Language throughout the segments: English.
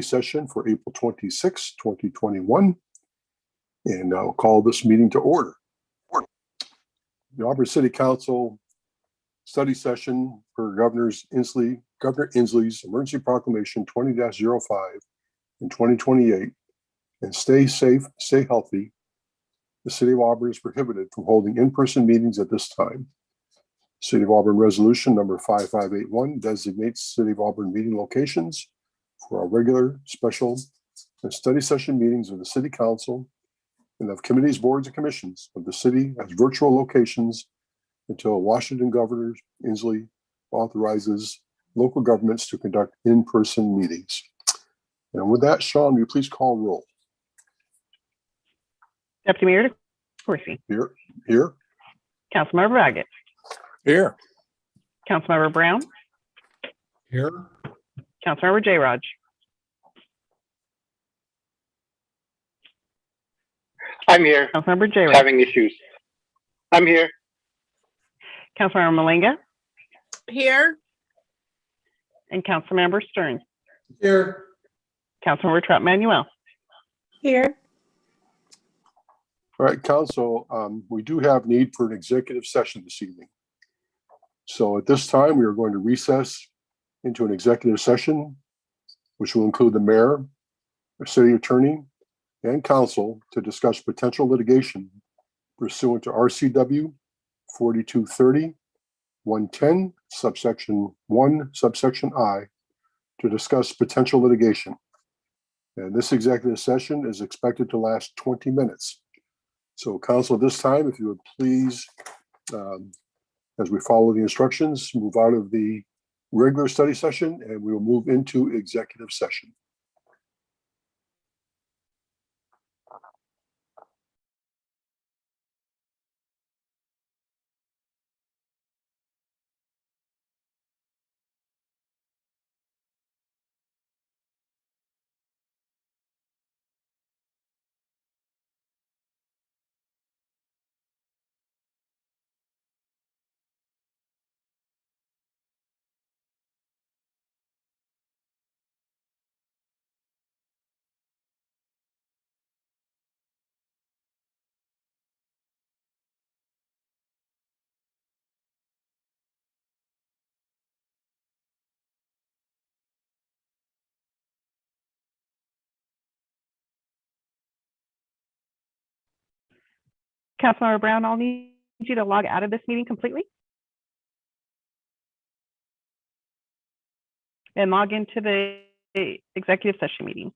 session for April 26, 2021. And I'll call this meeting to order. The Auburn City Council study session for Governor Inslee's Emergency Proclamation 20-05 in 2028. And stay safe, stay healthy. The City of Auburn is prohibited from holding in-person meetings at this time. City of Auburn Resolution number 5581 designates City of Auburn meeting locations for our regular, special, and study session meetings of the City Council and of committees, boards, and commissions of the city as virtual locations until Washington Governor Inslee authorizes local governments to conduct in-person meetings. And with that, Sean, will you please call roll? Deputy Mayor DeCoursey. Here. Here. Councilmember Baggett. Here. Councilmember Brown. Here. Councilmember J-Raj. I'm here. Councilmember J-Raj. Having issues. I'm here. Councilmember Malinga. Here. And Councilmember Stearns. Here. Councilmember Trump Manuel. Here. All right, Council, we do have need for an executive session this evening. So at this time, we are going to recess into an executive session, which will include the mayor, the city attorney, and council to discuss potential litigation pursuant to RCW 4230-110, subsection 1, subsection I, to discuss potential litigation. And this executive session is expected to last 20 minutes. So council, this time, if you would please, as we follow the instructions, move out of the regular study session and we will move into executive session. Councilmember Brown, I'll need you to log out of this meeting completely and log into the executive session meeting.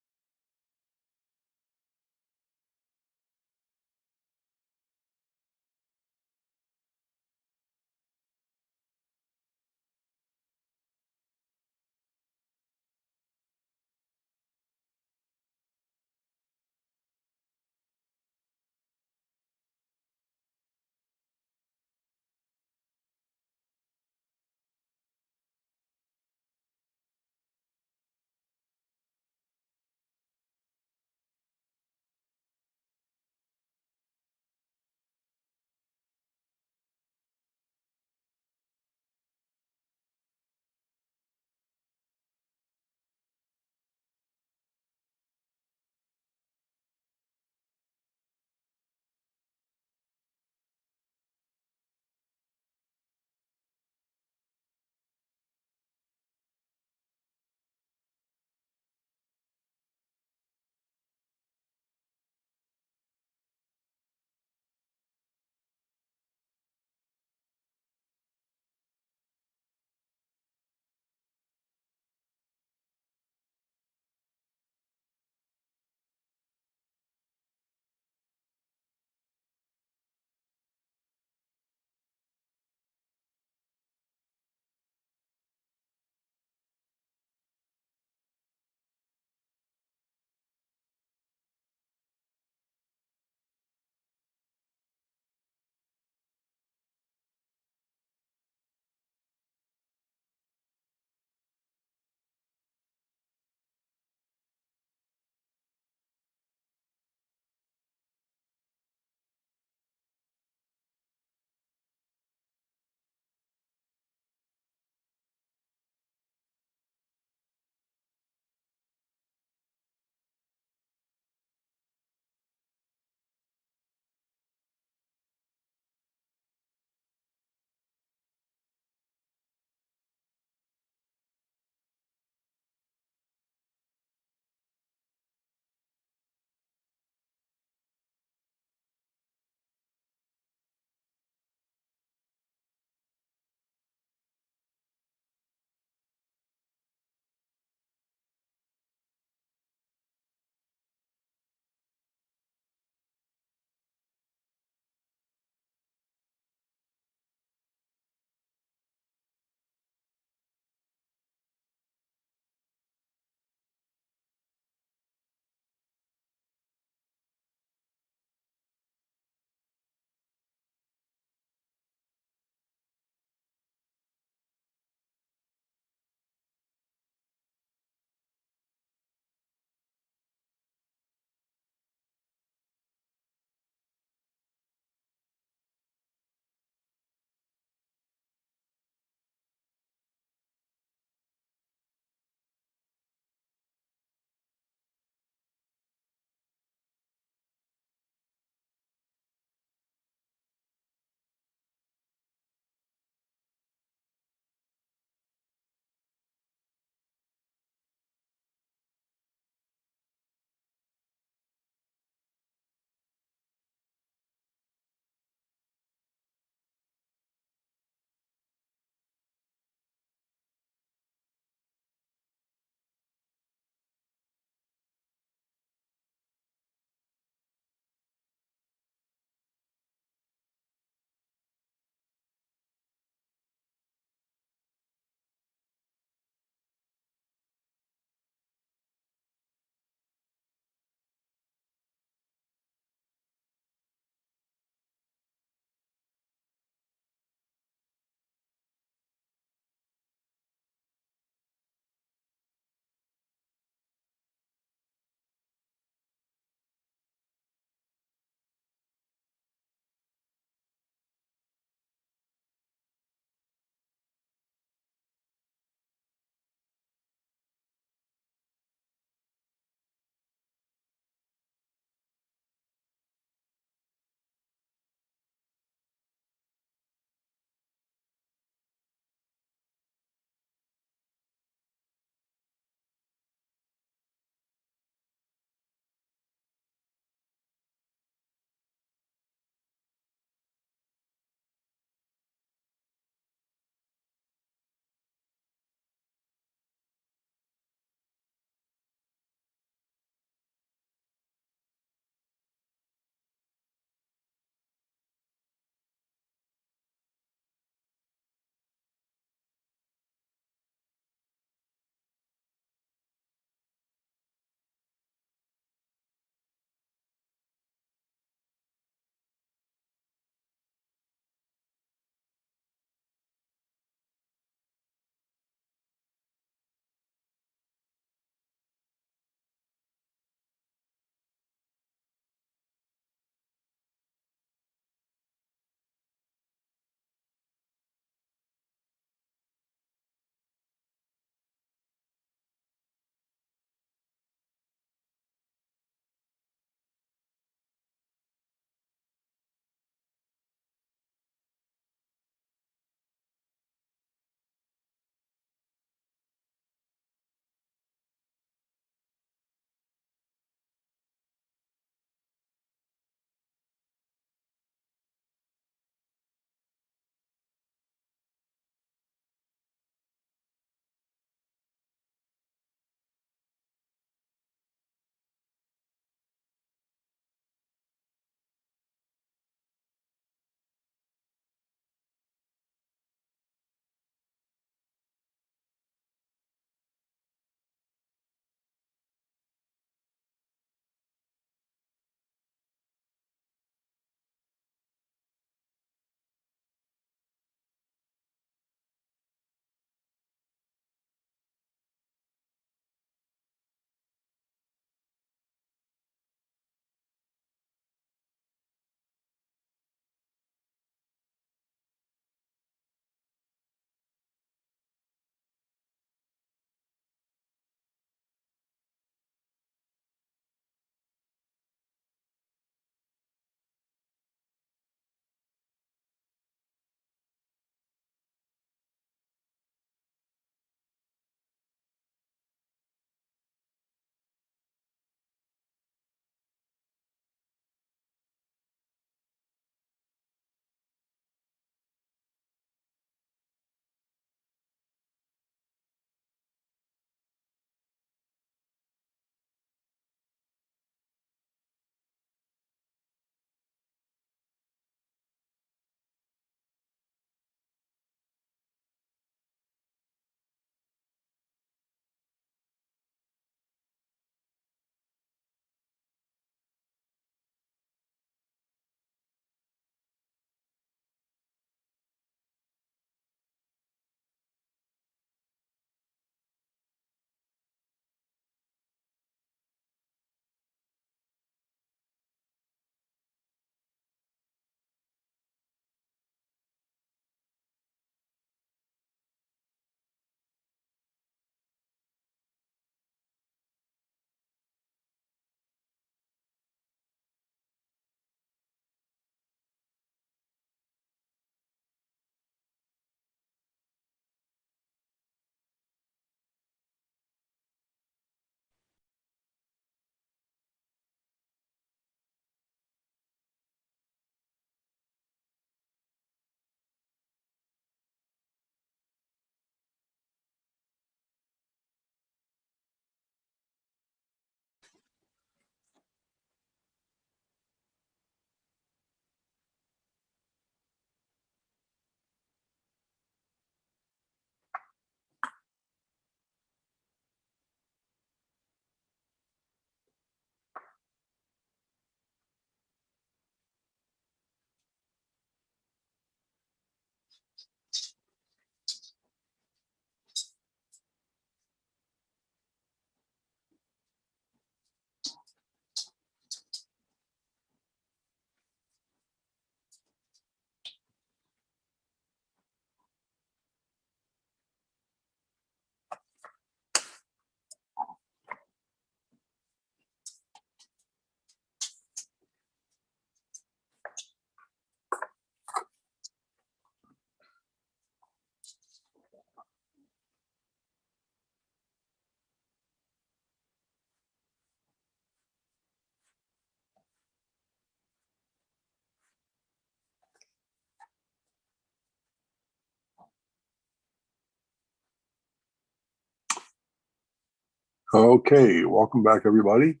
Okay, welcome back, everybody.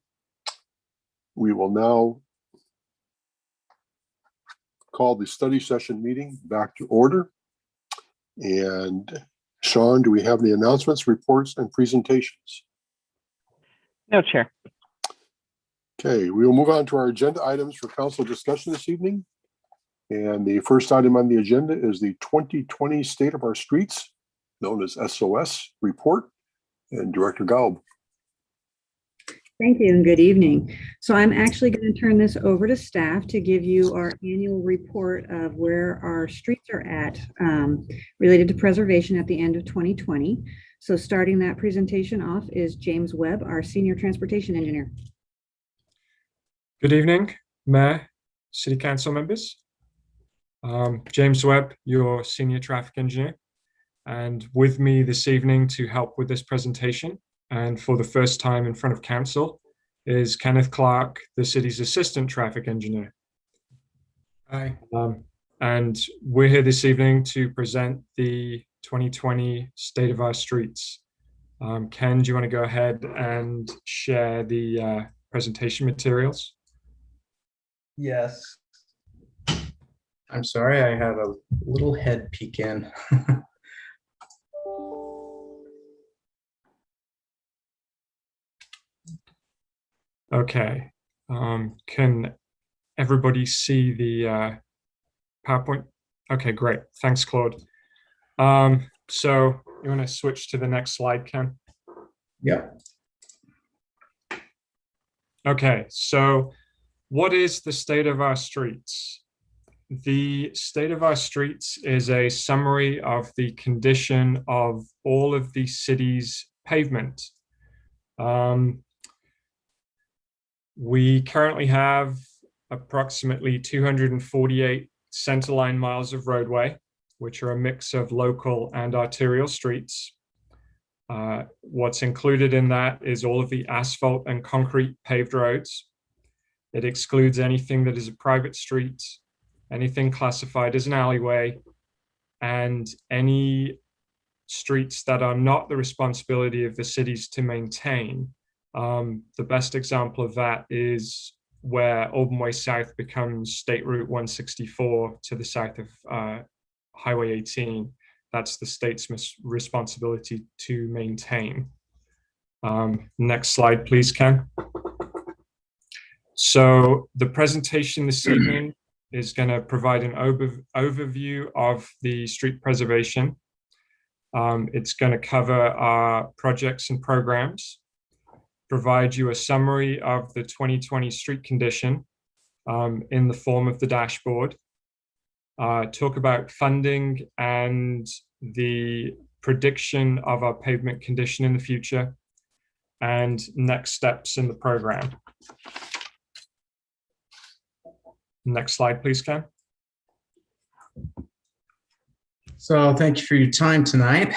We will now call the study session meeting back to order. And Sean, do we have any announcements, reports, and presentations? No, Chair. Okay, we will move on to our agenda items for council discussion this evening. And the first item on the agenda is the 2020 State of Our Streets, known as SOS report, and Director Gaub. Thank you and good evening. So I'm actually going to turn this over to staff to give you our annual report of where our streets are at related to preservation at the end of 2020. So starting that presentation off is James Webb, our Senior Transportation Engineer. Good evening, Mayor, City Council members. James Webb, your Senior Traffic Engineer, and with me this evening to help with this presentation and for the first time in front of council is Kenneth Clark, the city's Assistant Traffic Engineer. Hi. And we're here this evening to present the 2020 State of Our Streets. Ken, do you want to go ahead and share the presentation materials? Yes. I'm sorry, I have a little head peek in. Okay. Can everybody see the PowerPoint? Okay, great. Thanks, Claude. So you want to switch to the next slide, Ken? Yep. Okay, so what is the state of our streets? The state of our streets is a summary of the condition of all of the city's pavement. We currently have approximately 248 centerline miles of roadway, which are a mix of local and arterial streets. What's included in that is all of the asphalt and concrete paved roads. It excludes anything that is a private street, anything classified as an alleyway, and any streets that are not the responsibility of the cities to maintain. The best example of that is where Oldham Way South becomes State Route 164 to the south of Highway 18. That's the state's responsibility to maintain. Next slide, please, Ken. So the presentation this evening is going to provide an overview of the street preservation. It's going to cover our projects and programs, provide you a summary of the 2020 street condition in the form of the dashboard, talk about funding and the prediction of our pavement condition in the future, and next steps in the program. Next slide, please, Ken. So thank you for your time tonight.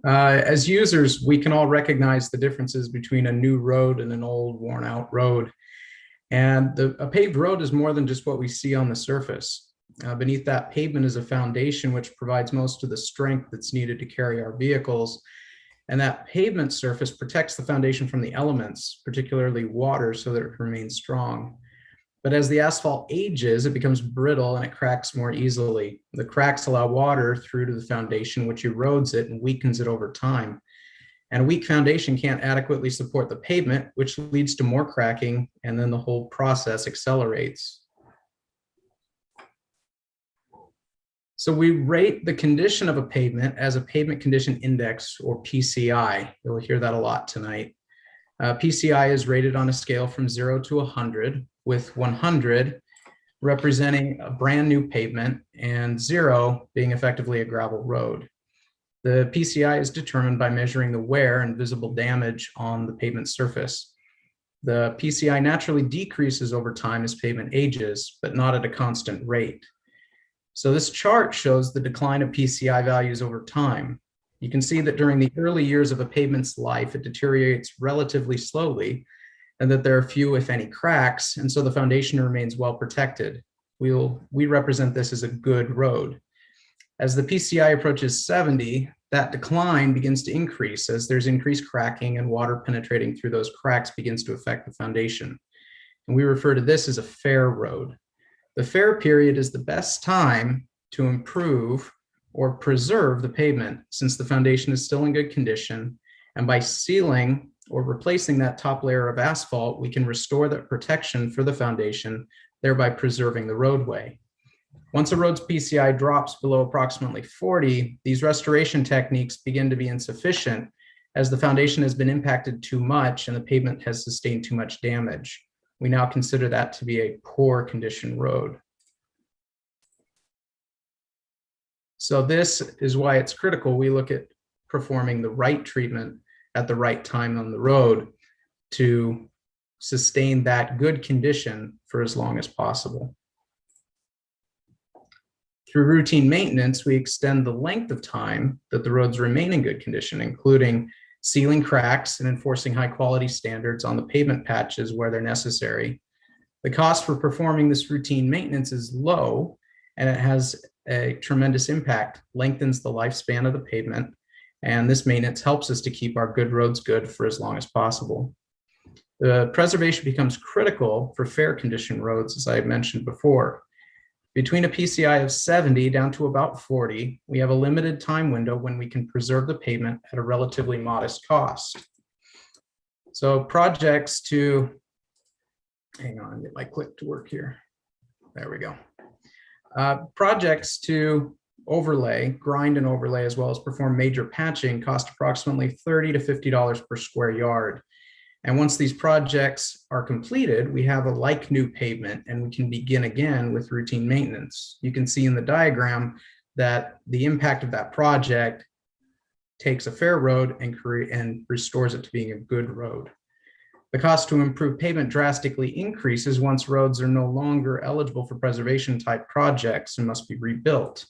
As users, we can all recognize the differences between a new road and an old, worn out road. And a paved road is more than just what we see on the surface. Beneath that pavement is a foundation which provides most of the strength that's needed to carry our vehicles. And that pavement surface protects the foundation from the elements, particularly water, so that it remains strong. But as the asphalt ages, it becomes brittle and it cracks more easily. The cracks allow water through to the foundation, which erodes it and weakens it over time. And a weak foundation can't adequately support the pavement, which leads to more cracking, and then the whole process accelerates. So we rate the condition of a pavement as a pavement condition index, or PCI. You'll hear that a lot tonight. PCI is rated on a scale from 0 to 100, with 100 representing a brand new pavement and 0 being effectively a gravel road. The PCI is determined by measuring the wear and visible damage on the pavement surface. The PCI naturally decreases over time as pavement ages, but not at a constant rate. So this chart shows the decline of PCI values over time. You can see that during the early years of a pavement's life, it deteriorates relatively slowly, and that there are few, if any, cracks, and so the foundation remains well protected. We represent this as a good road. As the PCI approaches 70, that decline begins to increase as there's increased cracking and water penetrating through those cracks begins to affect the foundation. And we refer to this as a fair road. The fair period is the best time to improve or preserve the pavement since the foundation is still in good condition. And by sealing or replacing that top layer of asphalt, we can restore that protection for the foundation, thereby preserving the roadway. Once a road's PCI drops below approximately 40, these restoration techniques begin to be insufficient as the foundation has been impacted too much and the pavement has sustained too much damage. We now consider that to be a poor condition road. So this is why it's critical we look at performing the right treatment at the right time on the road to sustain that good condition for as long as possible. Through routine maintenance, we extend the length of time that the roads remain in good condition, including sealing cracks and enforcing high quality standards on the pavement patches where they're necessary. The cost for performing this routine maintenance is low, and it has a tremendous impact, lengthens the lifespan of the pavement, and this maintenance helps us to keep our good roads good for as long as possible. The preservation becomes critical for fair condition roads, as I mentioned before. Between a PCI of 70 down to about 40, we have a limited time window when we can preserve the pavement at a relatively modest cost. So projects to, hang on, get my click to work here. There we go. Projects to overlay, grind and overlay, as well as perform major patching cost approximately $30 to $50 per square yard. And once these projects are completed, we have a like new pavement and we can begin again with routine maintenance. You can see in the diagram that the impact of that project takes a fair road and restores it to being a good road. The cost to improve pavement drastically increases once roads are no longer eligible for preservation type projects and must be rebuilt.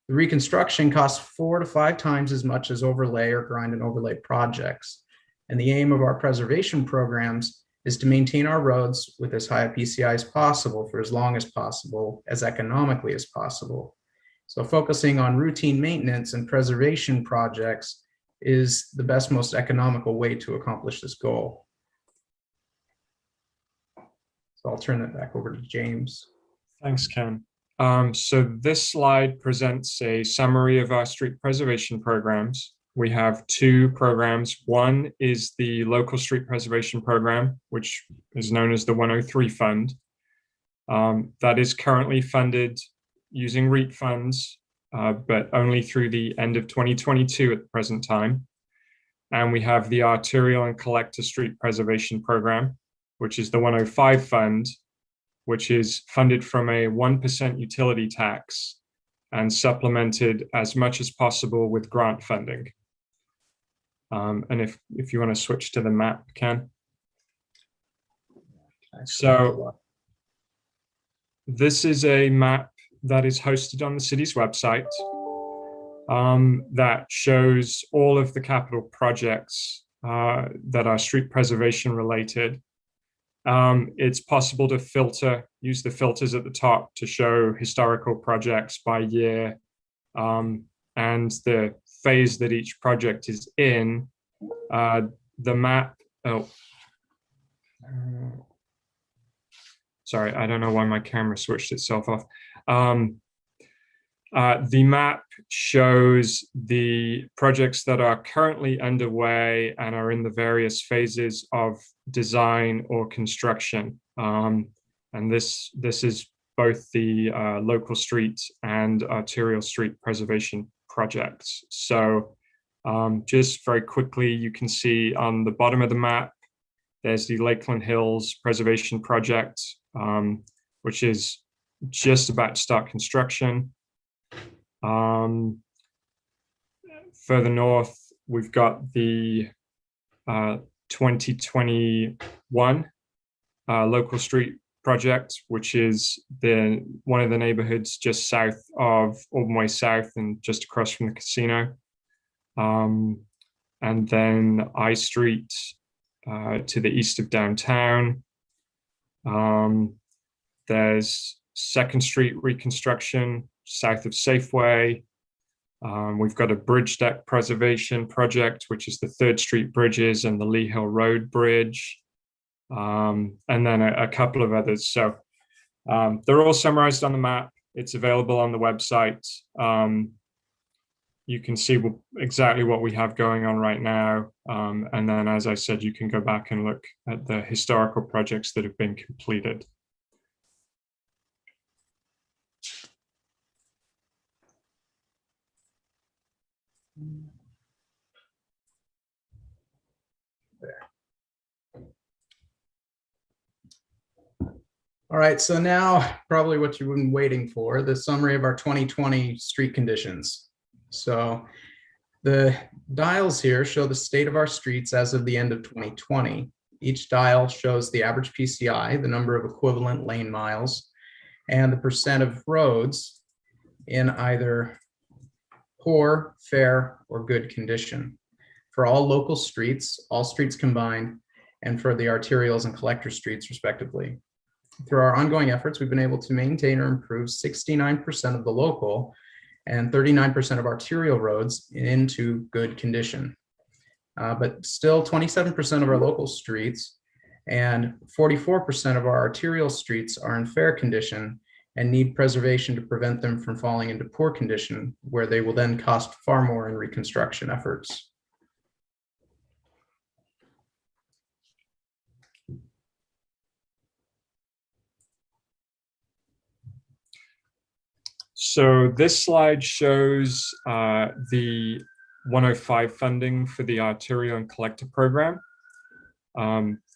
The reconstruction costs 4 to 5 times as much as overlay or grind and overlay projects. And the aim of our preservation programs is to maintain our roads with as high a PCI as possible for as long as possible, as economically as possible. So focusing on routine maintenance and preservation projects is the best, most economical way to accomplish this goal. So I'll turn that back over to James. Thanks, Ken. So this slide presents a summary of our street preservation programs. We have 2 programs. One is the local street preservation program, which is known as the 103 Fund. That is currently funded using REIT funds, but only through the end of 2022 at the present time. And we have the Arterial and Collector Street Preservation Program, which is the 105 Fund, which is funded from a 1% utility tax and supplemented as much as possible with grant funding. And if you want to switch to the map, Ken. So this is a map that is hosted on the city's website that shows all of the capital projects that are street preservation related. It's possible to use the filters at the top to show historical projects by year and the phase that each project is in. The map, sorry, I don't know why my camera switched itself off. The map shows the projects that are currently underway and are in the various phases of design or construction. And this is both the local street and arterial street preservation projects. So just very quickly, you can see on the bottom of the map, there's the Lakeland Hills Preservation Project, which is just about to start construction. Further north, we've got the 2021 local street project, which is one of the neighborhoods just south of Auburn Way South and just across from the casino. And then I Street to the east of downtown. There's 2nd Street reconstruction south of Safeway. We've got a bridge deck preservation project, which is the 3rd Street bridges and the Lee Hill Road Bridge, and then a couple of others. So they're all summarized on the map. It's available on the website. You can see exactly what we have going on right now. And then, as I said, you can go back and look at the historical projects that have been completed. All right, so now probably what you've been waiting for, the summary of our 2020 street conditions. So the dials here show the state of our streets as of the end of 2020. Each dial shows the average PCI, the number of equivalent lane miles, and the percent of roads in either poor, fair, or good condition for all local streets, all streets combined, and for the arterials and collector streets, respectively. Through our ongoing efforts, we've been able to maintain or improve 69% of the local and 39% of arterial roads into good condition. But still 27% of our local streets and 44% of our arterial streets are in fair condition and need preservation to prevent them from falling into poor condition, where they will then cost far more in reconstruction efforts. So this slide shows the 105 funding for the Arterial and Collector program.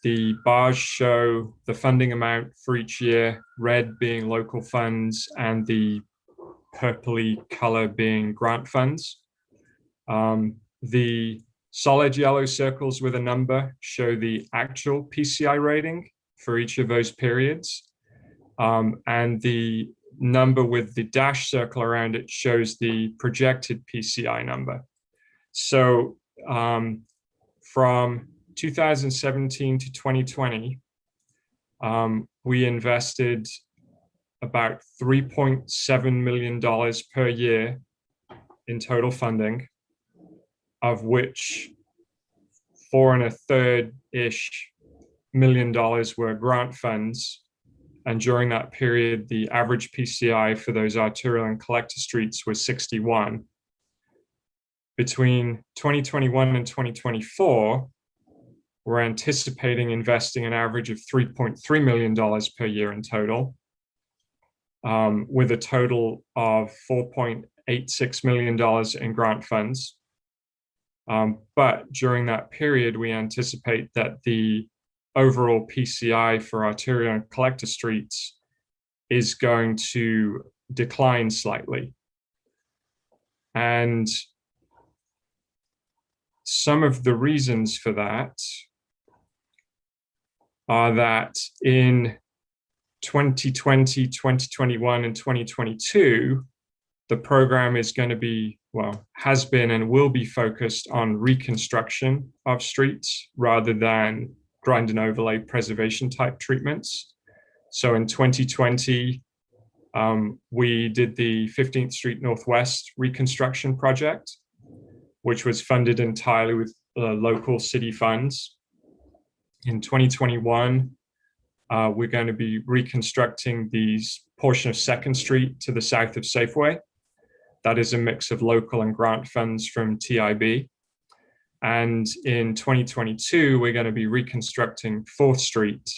The bars show the funding amount for each year, red being local funds and the purpley color being grant funds. The solid yellow circles with a number show the actual PCI rating for each of those periods. And the number with the dash circle around it shows the projected PCI number. So from 2017 to 2020, we invested about $3.7 million per year in total funding, of which $4.33-ish million were grant funds. And during that period, the average PCI for those arterial and collector streets was 61. Between 2021 and 2024, we're anticipating investing an average of $3.3 million per year in total, with a total of $4.86 million in grant funds. But during that period, we anticipate that the overall PCI for arterial and collector streets is going to decline slightly. And some of the reasons for that are that in 2020, 2021, and 2022, the program is going to be, well, has been and will be focused on reconstruction of streets rather than grind and overlay preservation type treatments. So in 2020, we did the 15th Street Northwest reconstruction project, which was funded entirely with local city funds. In 2021, we're going to be reconstructing the portion of 2nd Street to the south of Safeway. That is a mix of local and grant funds from TIB. And in 2022, we're going to be reconstructing 4th Street,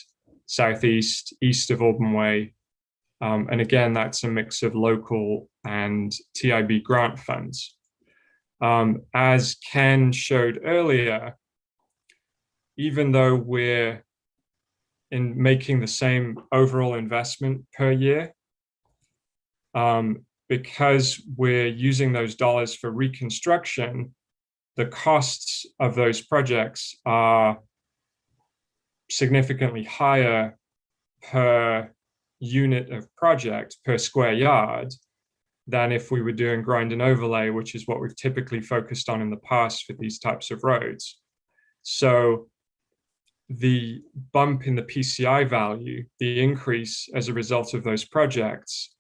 southeast, east of Auburn Way. And again, that's a mix of local and TIB grant funds. As Ken showed earlier, even though we're in making the same overall investment per year, because we're using those dollars for reconstruction, the costs of those projects are significantly higher per unit of project, per square yard, than if we were doing grind and overlay, which is what we've typically focused on in the past for these types of roads. So the bump in the PCI value, the increase as a result of those projects,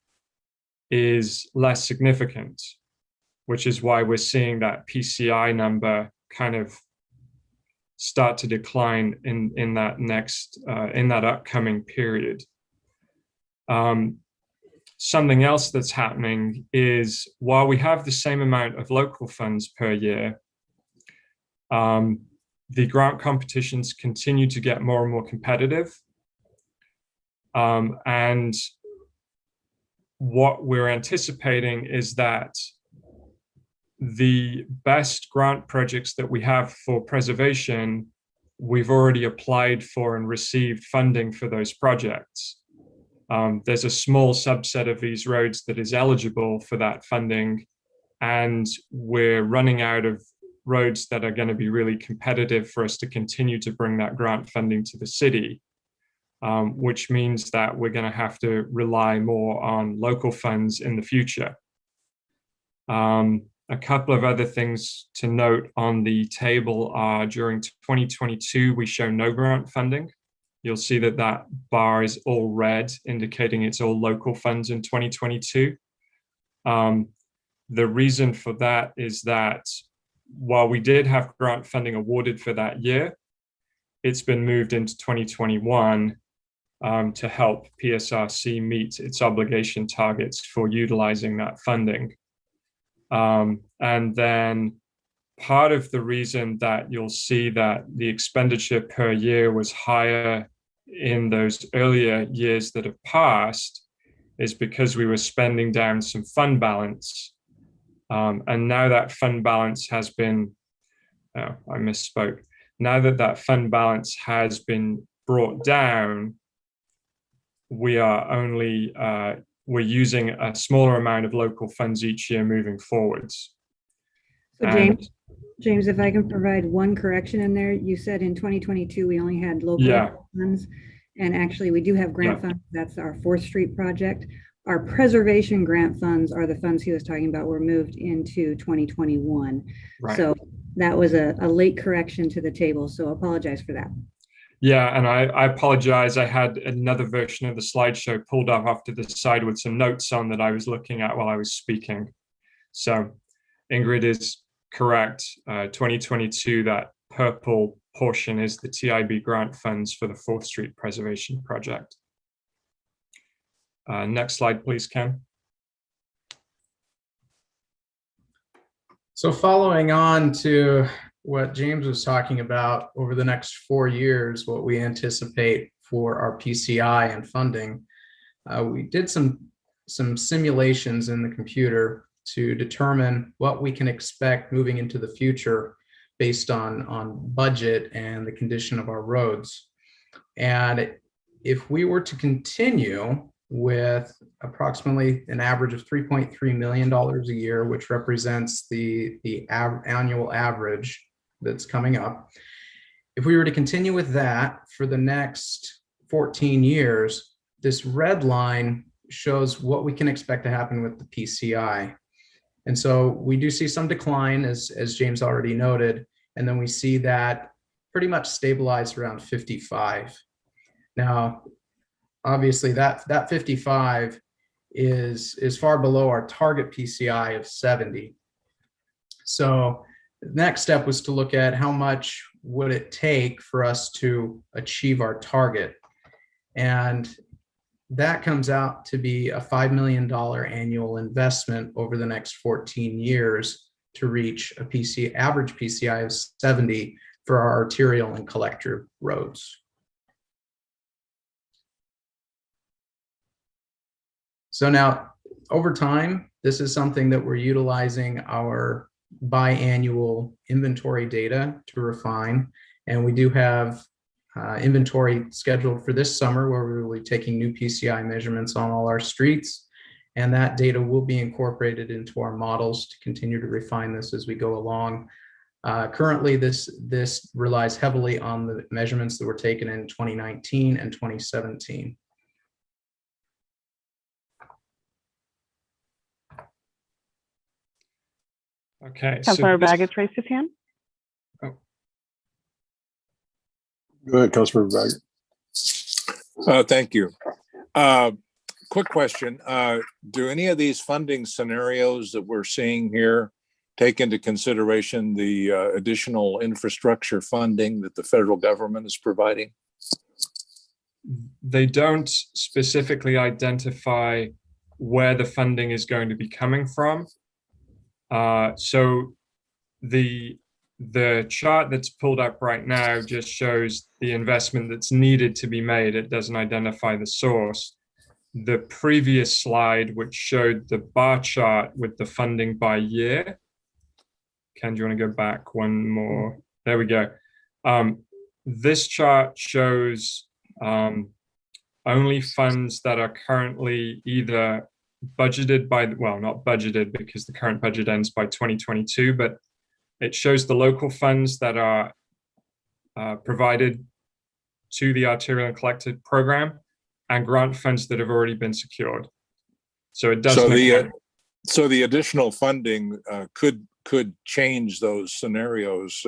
is less significant. which is why we're seeing that PCI number kind of start to decline in that upcoming period. Something else that's happening is while we have the same amount of local funds per year, the grant competitions continue to get more and more competitive. And what we're anticipating is that the best grant projects that we have for preservation, we've already applied for and received funding for those projects. There's a small subset of these roads that is eligible for that funding, and we're running out of roads that are going to be really competitive for us to continue to bring that grant funding to the city, which means that we're going to have to rely more on local funds in the future. A couple of other things to note on the table are during 2022, we show no grant funding. You'll see that that bar is all red, indicating it's all local funds in 2022. The reason for that is that while we did have grant funding awarded for that year, it's been moved into 2021 to help PSRC meet its obligation targets for utilizing that funding. And then part of the reason that you'll see that the expenditure per year was higher in those earlier years that have passed is because we were spending down some fund balance. And now that fund balance has been, I misspoke. Now that that fund balance has been brought down, we are only, we're using a smaller amount of local funds each year moving forwards. So James, if I can provide one correction in there, you said in 2022, we only had local funds, and actually we do have grant funds. That's our 4th Street project. Our preservation grant funds are the funds he was talking about were moved into 2021. Right. So that was a late correction to the table. So I apologize for that. Yeah, and I apologize. I had another version of the slideshow pulled up off to the side with some notes on that I was looking at while I was speaking. So Ingrid is correct. 2022, that purple portion is the TIB grant funds for the 4th Street Preservation Project. Next slide, please, Ken. So following on to what James was talking about over the next 4 years, what we anticipate for our PCI and funding, we did some simulations in the computer to determine what we can expect moving into the future based on budget and the condition of our roads. And if we were to continue with approximately an average of $3.3 million a year, which represents the annual average that's coming up. If we were to continue with that for the next 14 years, this red line shows what we can expect to happen with the PCI. And so we do see some decline, as James already noted, and then we see that pretty much stabilized around 55. Now, obviously that 55 is far below our target PCI of 70. So the next step was to look at how much would it take for us to achieve our target. And that comes out to be a $5 million annual investment over the next 14 years to reach a average PCI of 70 for our arterial and collector roads. So now, over time, this is something that we're utilizing our biannual inventory data to refine. And we do have inventory scheduled for this summer where we will be taking new PCI measurements on all our streets. And that data will be incorporated into our models to continue to refine this as we go along. Currently, this relies heavily on the measurements that were taken in 2019 and 2017. Okay. Councilor Baggett raised his hand. Oh. Go ahead, Councilor Baggett. Thank you. Quick question. Do any of these funding scenarios that we're seeing here take into consideration the additional infrastructure funding that the federal government is providing? They don't specifically identify where the funding is going to be coming from. So the chart that's pulled up right now just shows the investment that's needed to be made. It doesn't identify the source. The previous slide, which showed the bar chart with the funding by year. Ken, do you want to go back one more? There we go. This chart shows only funds that are currently either budgeted by, well, not budgeted because the current budget ends by 2022, but it shows the local funds that are provided to the Arterial and Collected program and grant funds that have already been secured. So it doesn't. So the additional funding could change those scenarios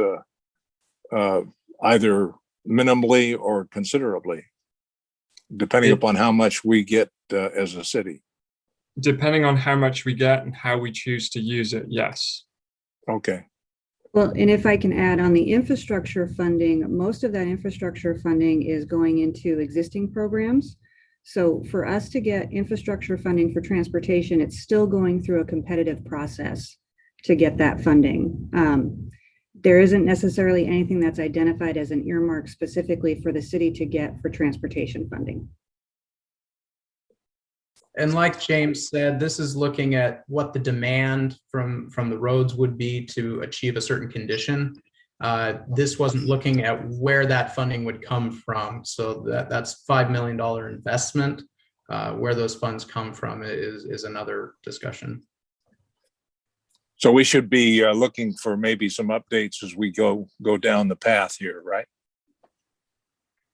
either minimally or considerably, depending upon how much we get as a city. Depending on how much we get and how we choose to use it, yes. Okay. Well, and if I can add on the infrastructure funding, most of that infrastructure funding is going into existing programs. So for us to get infrastructure funding for transportation, it's still going through a competitive process to get that funding. There isn't necessarily anything that's identified as an earmark specifically for the city to get for transportation funding. And like James said, this is looking at what the demand from the roads would be to achieve a certain condition. This wasn't looking at where that funding would come from. So that's $5 million investment. Where those funds come from is another discussion. So we should be looking for maybe some updates as we go down the path here, right?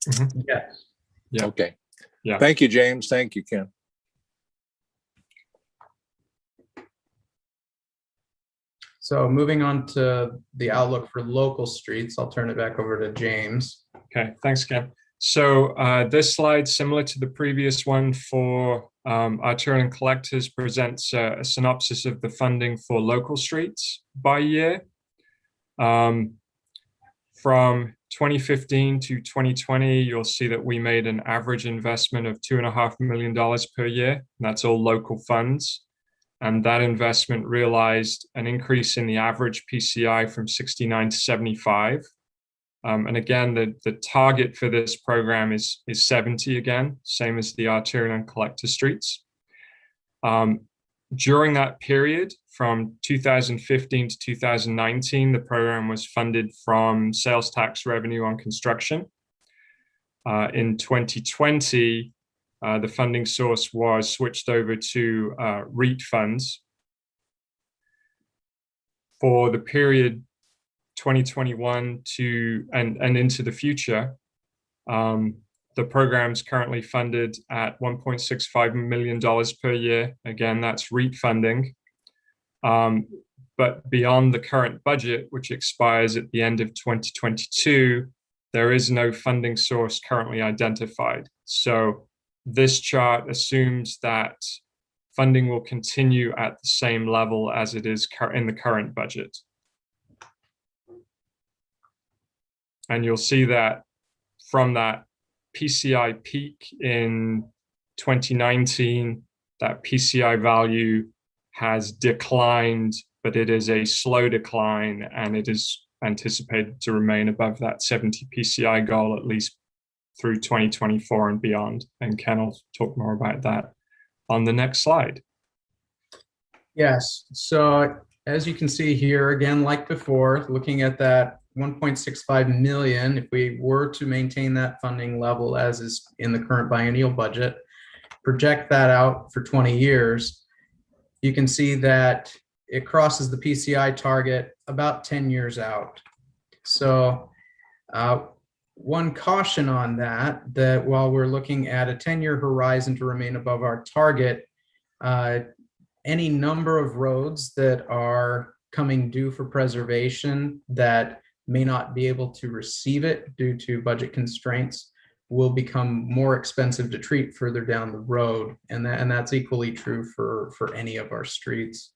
Mm-hmm. Yes. Yeah. Okay. Yeah. Thank you, James. Thank you, Ken. So moving on to the outlook for local streets, I'll turn it back over to James. Okay, thanks, Ken. So this slide, similar to the previous one for Arterial and Collectors, presents a synopsis of the funding for local streets by year. From 2015 to 2020, you'll see that we made an average investment of $2.5 million per year. That's all local funds. And that investment realized an increase in the average PCI from 69 to 75. And again, the target for this program is 70 again, same as the Arterial and Collector streets. During that period, from 2015 to 2019, the program was funded from sales tax revenue on construction. In 2020, the funding source was switched over to REIT funds. For the period 2021 to and into the future, the program is currently funded at $1.65 million per year. Again, that's REIT funding. But beyond the current budget, which expires at the end of 2022, there is no funding source currently identified. So this chart assumes that funding will continue at the same level as it is in the current budget. And you'll see that from that PCI peak in 2019, that PCI value has declined, but it is a slow decline, and it is anticipated to remain above that 70 PCI goal at least through 2024 and beyond. And Ken will talk more about that on the next slide. Yes, so as you can see here, again, like before, looking at that 1.65 million, if we were to maintain that funding level as is in the current biennial budget, project that out for 20 years, you can see that it crosses the PCI target about 10 years out. So one caution on that while we're looking at a 10-year horizon to remain above our target, any number of roads that are coming due for preservation that may not be able to receive it due to budget constraints will become more expensive to treat further down the road. And that's equally true for any of our streets.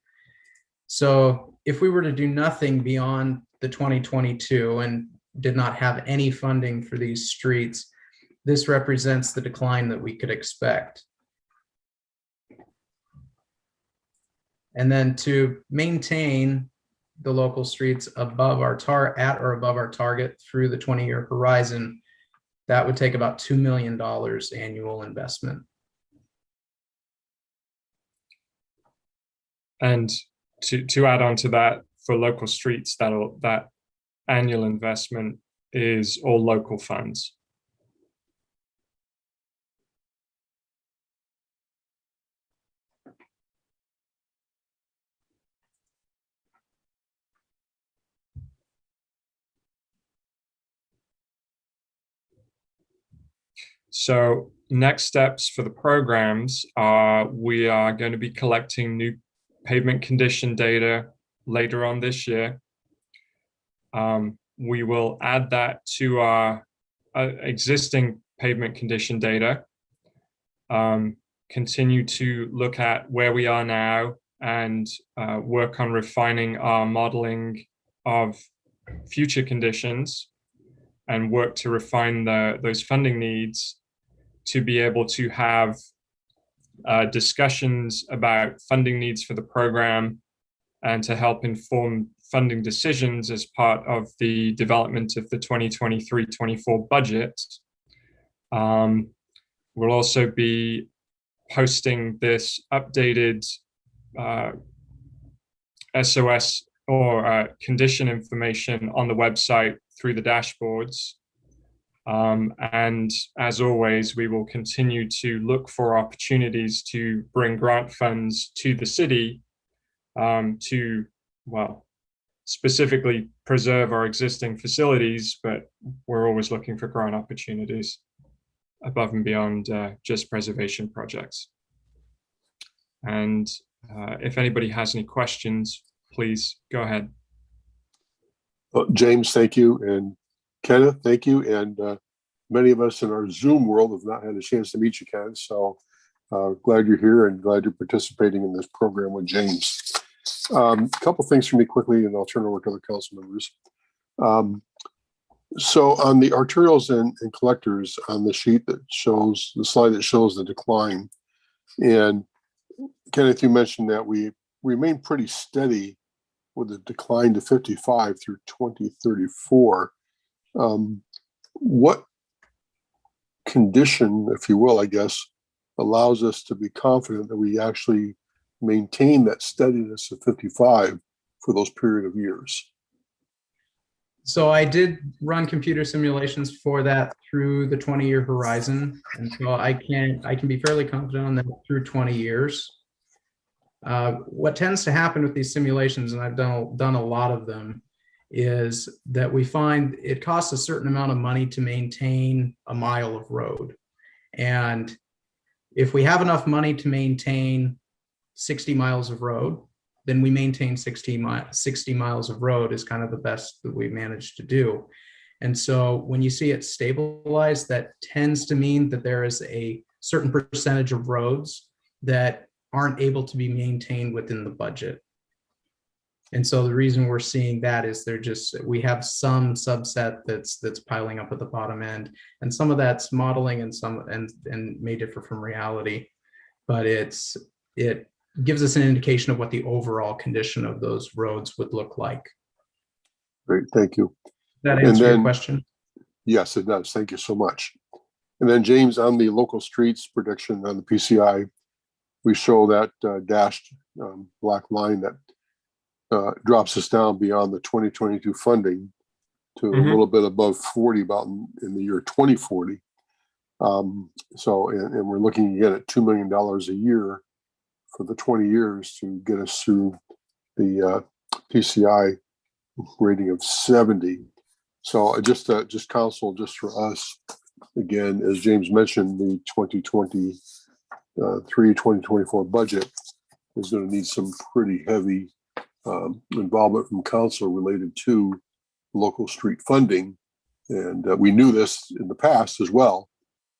So if we were to do nothing beyond the 2022 and did not have any funding for these streets, this represents the decline that we could expect. And then to maintain the local streets above our at or above our target through the 20-year horizon, that would take about $2 million annual investment. And to add on to that, for local streets, that annual investment is all local funds. So next steps for the programs are we are going to be collecting new pavement condition data later on this year. We will add that to our existing pavement condition data, continue to look at where we are now and work on refining our modeling of future conditions and work to refine those funding needs to be able to have discussions about funding needs for the program and to help inform funding decisions as part of the development of the 2023-24 budget. We'll also be posting this updated SOS or condition information on the website through the dashboards. And as always, we will continue to look for opportunities to bring grant funds to the city to, well, specifically preserve our existing facilities, but we're always looking for grant opportunities above and beyond just preservation projects. And if anybody has any questions, please go ahead. James, thank you. And Kenneth, thank you. And many of us in our Zoom world have not had a chance to meet you, Ken. So glad you're here and glad you're participating in this program with James. A couple things for me quickly, and I'll turn it over to other council members. So on the arterials and collectors on the sheet that shows, the slide that shows the decline, and Kenneth, you mentioned that we remain pretty steady with a decline to 55 through 2034. What condition, if you will, I guess, allows us to be confident that we actually maintain that steadiness of 55 for those period of years? So I did run computer simulations for that through the 20-year horizon. And so I can be fairly confident on that through 20 years. What tends to happen with these simulations, and I've done a lot of them, is that we find it costs a certain amount of money to maintain a mile of road. And if we have enough money to maintain 60 miles of road, then we maintain 60 miles of road is kind of the best that we managed to do. And so when you see it stabilized, that tends to mean that there is a certain percentage of roads that aren't able to be maintained within the budget. And so the reason we're seeing that is we have some subset that's piling up at the bottom end, and some of that's modeling and may differ from reality, but it gives us an indication of what the overall condition of those roads would look like. Great, thank you. Does that answer your question? Yes, it does. Thank you so much. And then James, on the local streets prediction on the PCI, we show that dashed black line that drops us down beyond the 2022 funding to a little bit above 40 about in the year 2040. So we're looking again at $2 million a year for the 20 years to get us through the PCI rating of 70. So just counsel, just for us, again, as James mentioned, the 2023-2024 budget is going to need some pretty heavy involvement from council related to local street funding. And we knew this in the past as well.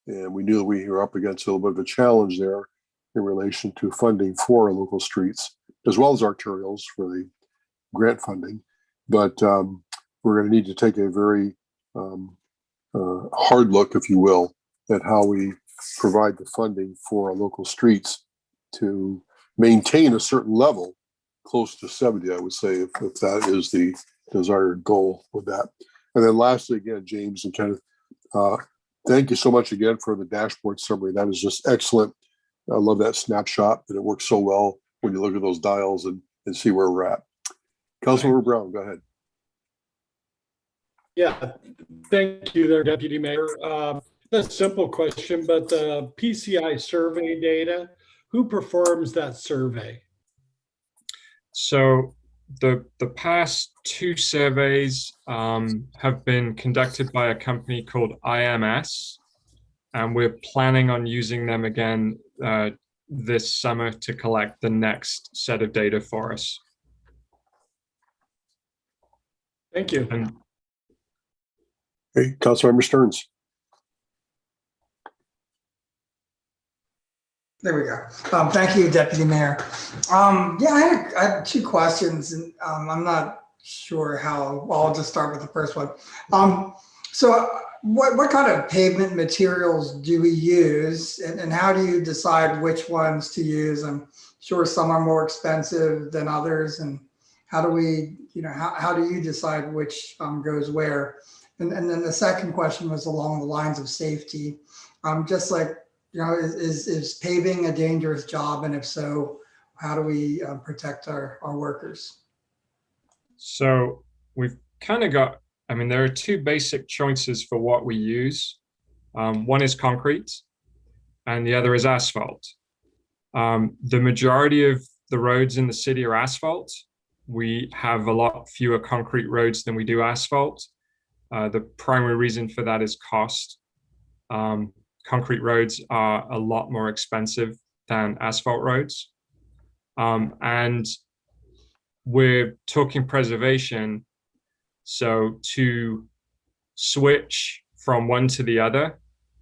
And we knew that we were up against a little bit of a challenge there in relation to funding for our local streets. as well as arterials for the grant funding. But we're going to need to take a very hard look, if you will, at how we provide the funding for our local streets to maintain a certain level, close to 70, I would say, if that is the desired goal with that. And then lastly, again, James and Kenneth, thank you so much again for the dashboard summary. That is just excellent. I love that snapshot, and it works so well when you look at those dials and see where we're at. Councilmember Brown, go ahead. Yeah, thank you there, Deputy Mayor. That's a simple question, but the PCI survey data, who performs that survey? So the past two surveys have been conducted by a company called IMS, and we're planning on using them again this summer to collect the next set of data for us. Thank you. And Hey, Councilmember Stearns. There we go. Thank you, Deputy Mayor. Yeah, I had two questions, and I'm not sure how. Well, I'll just start with the first one. So, what kind of pavement materials do we use, and how do you decide which ones to use? I'm sure some are more expensive than others, and how do we, how do you decide which goes where? And then the second question was along the lines of safety, just like, is paving a dangerous job? And if so, how do we protect our workers? so we've kind of got, there are two basic choices for what we use. One is concrete and the other is asphalt. The majority of the roads in the city are asphalt. We have a lot fewer concrete roads than we do asphalt. The primary reason for that is cost. Concrete roads are a lot more expensive than asphalt roads. And we're talking preservation. So to switch from one to the other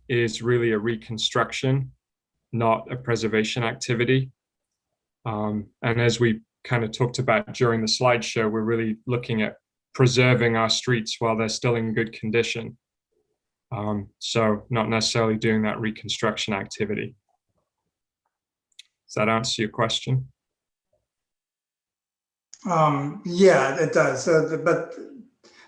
is really a reconstruction, not a preservation activity. And as we kind of talked about during the slideshow, we're really looking at preserving our streets while they're still in good condition. So not necessarily doing that reconstruction activity. Does that answer your question? Yeah, it does.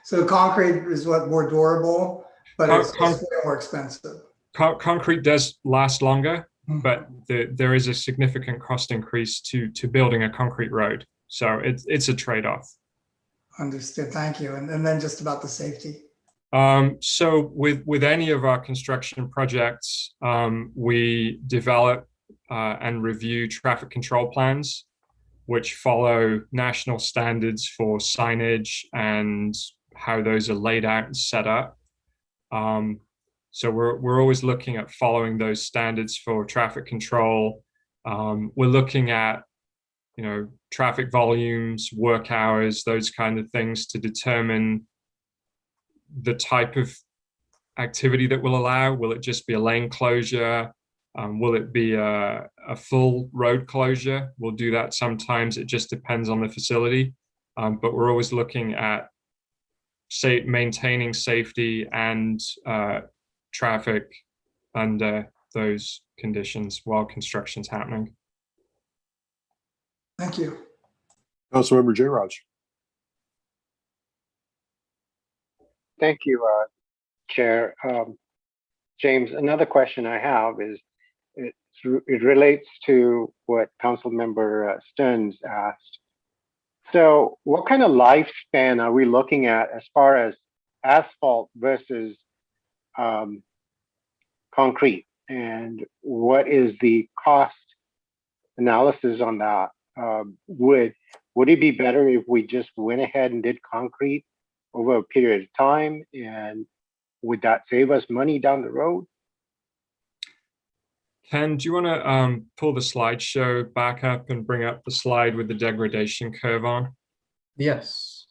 So concrete is what, more durable, but it's way more expensive. Concrete does last longer, but there is a significant cost increase to building a concrete road. So it's a trade-off. Understood. Thank you. And then just about the safety. So with any of our construction projects, we develop and review traffic control plans, which follow national standards for signage and how those are laid out and set up. So we're always looking at following those standards for traffic control. We're looking at, traffic volumes, work hours, those kind of things to determine the type of activity that we'll allow. Will it just be a lane closure? Will it be a full road closure? We'll do that sometimes. It just depends on the facility. But we're always looking at maintaining safety and traffic under those conditions while construction's happening. Thank you. Councilmember J. Raj. Thank you, Chair. James, another question I have is, it relates to what Councilmember Stearns asked. So what kind of lifespan are we looking at as far as asphalt versus concrete? And what is the cost analysis on that? Would it be better if we just went ahead and did concrete over a period of time? And would that save us money down the road? Ken, do you want to pull the slideshow back up and bring up the slide with the degradation curve on? Yes.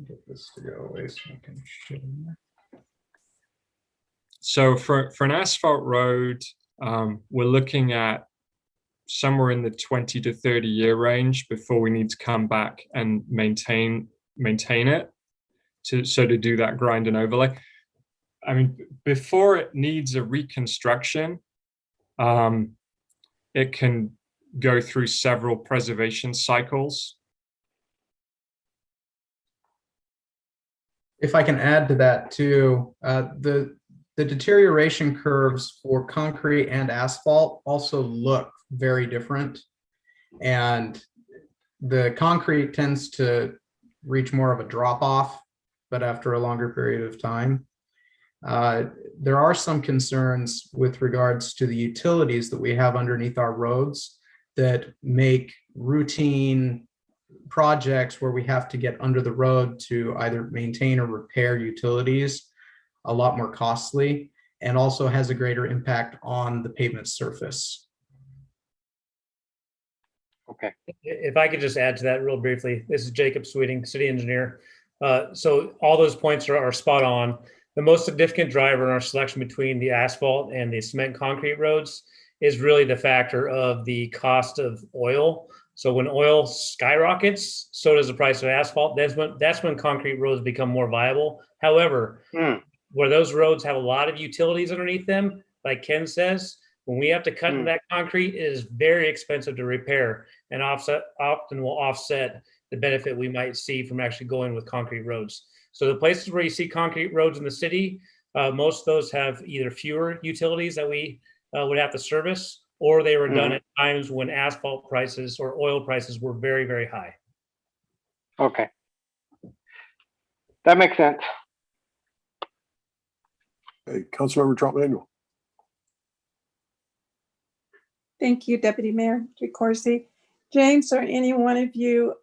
Get this to go away so I can show you. So for an asphalt road, we're looking at somewhere in the 20 to 30 year range before we need to come back and maintain it to do that grind and overlay. I mean, before it needs a reconstruction, it can go through several preservation cycles. If I can add to that too, the deterioration curves for concrete and asphalt also look very different. And the concrete tends to reach more of a drop off, but after a longer period of time. There are some concerns with regards to the utilities that we have underneath our roads that make routine projects where we have to get under the road to either maintain or repair utilities a lot more costly, and also has a greater impact on the pavement surface. Okay. If I could just add to that real briefly, this is Jacob Sweeting, city engineer. So all those points are spot on. The most significant driver in our selection between the asphalt and the cement concrete roads is really the factor of the cost of oil. So when oil skyrockets, so does the price of asphalt. That's when concrete roads become more viable. However, where those roads have a lot of utilities underneath them, like Ken says, when we have to cut into that concrete, it is very expensive to repair, and often will offset the benefit we might see from actually going with concrete roads. So the places where you see concrete roads in the city, most of those have either fewer utilities that we would have to service, or they were done at times when asphalt prices or oil prices were very, very high. Okay. That makes sense. Hey, Councilmember Trump Manuel. Thank you, Deputy Mayor DeCoursey. James, or any one of you,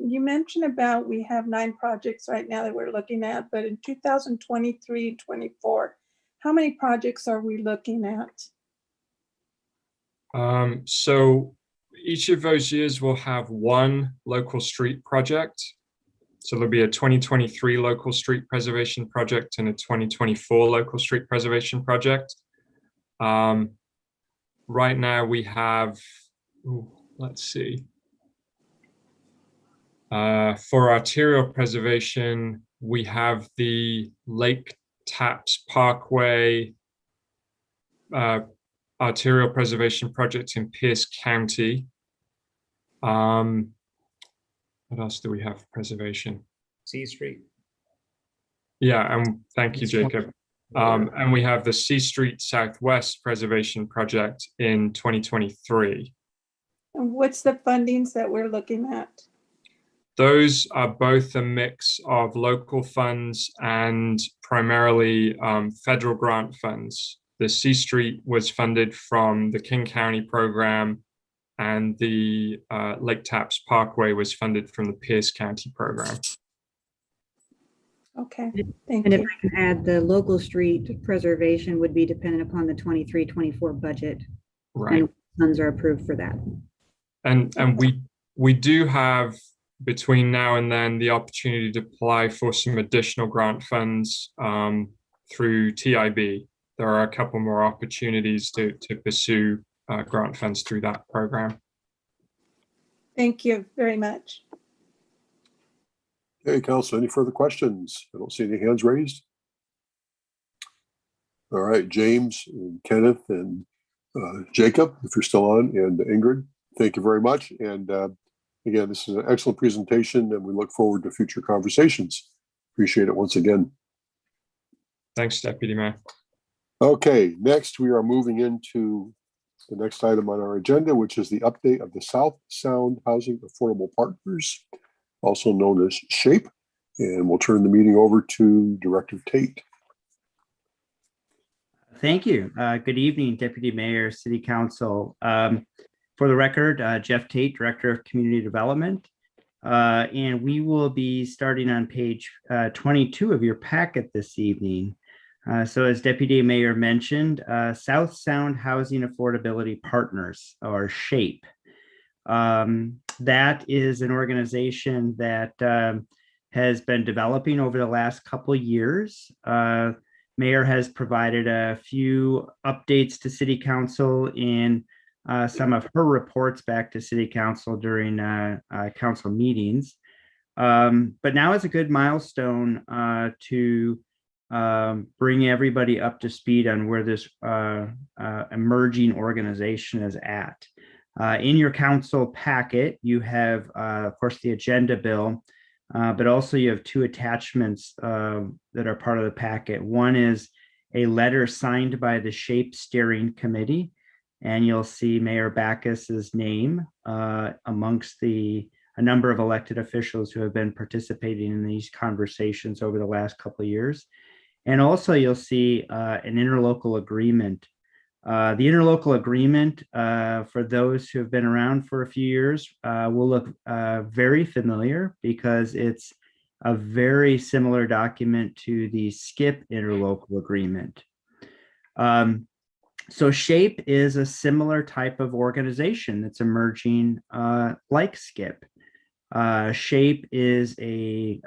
you mentioned about we have 9 projects right now that we're looking at, but in 2023, 24, how many projects are we looking at? So each of those years will have one local street project. So there'll be a 2023 local street preservation project and a 2024 local street preservation project. Right now we have, let's see. For arterial preservation, we have the Lake Taps Parkway arterial preservation project in Pierce County. What else do we have for preservation? C Street. Yeah, and thank you, Jacob. And we have the C Street Southwest Preservation Project in 2023. And what's the fundings that we're looking at? Those are both a mix of local funds and primarily federal grant funds. The C Street was funded from the King County program, and the Lake Taps Parkway was funded from the Pierce County program. Okay, thank And you. if I can add, the local street preservation would be dependent upon the 23-24 budget. Right. And funds are approved for that. And we do have, between now and then, the opportunity to apply for some additional grant funds through TIB. There are a couple more opportunities to pursue grant funds through that program. Thank you very much. Hey, Council, any further questions? I don't see any hands raised. All right, James and Kenneth and Jacob, if you're still on, and Ingrid, thank you very much. And again, this is an excellent presentation, and we look forward to future conversations. Appreciate it once again. Thanks, Deputy Mayor. Okay, next we are moving into the next item on our agenda, which is the update of the South Sound Housing Affordable Partners, also known as SHAPE. And we'll turn the meeting over to Director Tate. Thank you. Good evening, Deputy Mayor, City Council. For the record, Jeff Tate, Director of Community Development. And we will be starting on page 22 of your packet this evening. So as Deputy Mayor mentioned, South Sound Housing Affordability Partners, or SHAPE. That is an organization that has been developing over the last couple of years. Mayor has provided a few updates to City Council in some of her reports back to City Council during council meetings. But now is a good milestone to bring everybody up to speed on where this emerging organization is at. In your council packet, you have, of course, the agenda bill, but also you have two attachments that are part of the packet. One is a letter signed by the SHAPE Steering Committee, and you'll see Mayor Backus's name amongst a number of elected officials who have been participating in these conversations over the last couple of years. And also you'll see an interlocal agreement. The interlocal agreement, for those who have been around for a few years, will look very familiar because it's a very similar document to the SCIP interlocal agreement. So SHAPE is a similar type of organization that's emerging like SCIP. SHAPE is a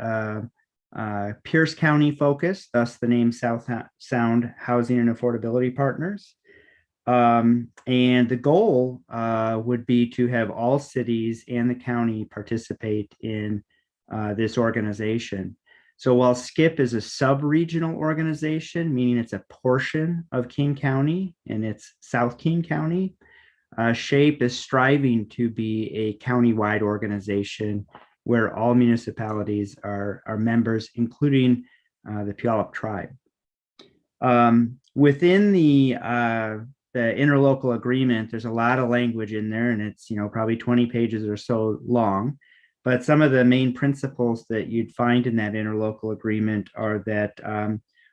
Pierce County focus, thus the name South Sound Housing and Affordability Partners. And the goal would be to have all cities and the county participate in this organization. So while SCIP is a sub-regional organization, meaning it's a portion of King County and it's South King County, SHAPE is striving to be a county-wide organization where all municipalities are members, including the Puyallup tribe. Within the interlocal agreement, there's a lot of language in there, and it's probably 20 pages or so long. But some of the main principles that you'd find in that interlocal agreement are that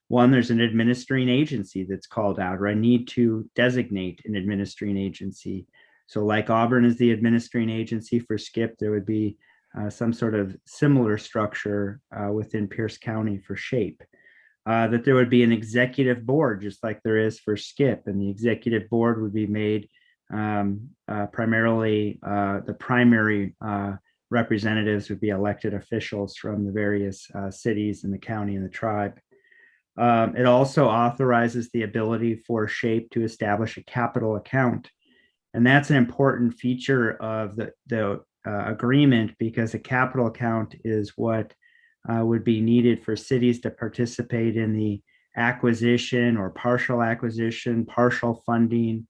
one, there's an administering agency that's called out, or I need to designate an administering agency. So like Auburn is the administering agency for SCIP, there would be some sort of similar structure within Pierce County for SHAPE. That there would be an executive board, just like there is for SCIP, and the executive board would be made primarily, the primary representatives would be elected officials from the various cities in the county and the tribe. It also authorizes the ability for SHAPE to establish a capital account. And that's an important feature of the agreement, because a capital account is what would be needed for cities to participate in the acquisition or partial acquisition, partial funding,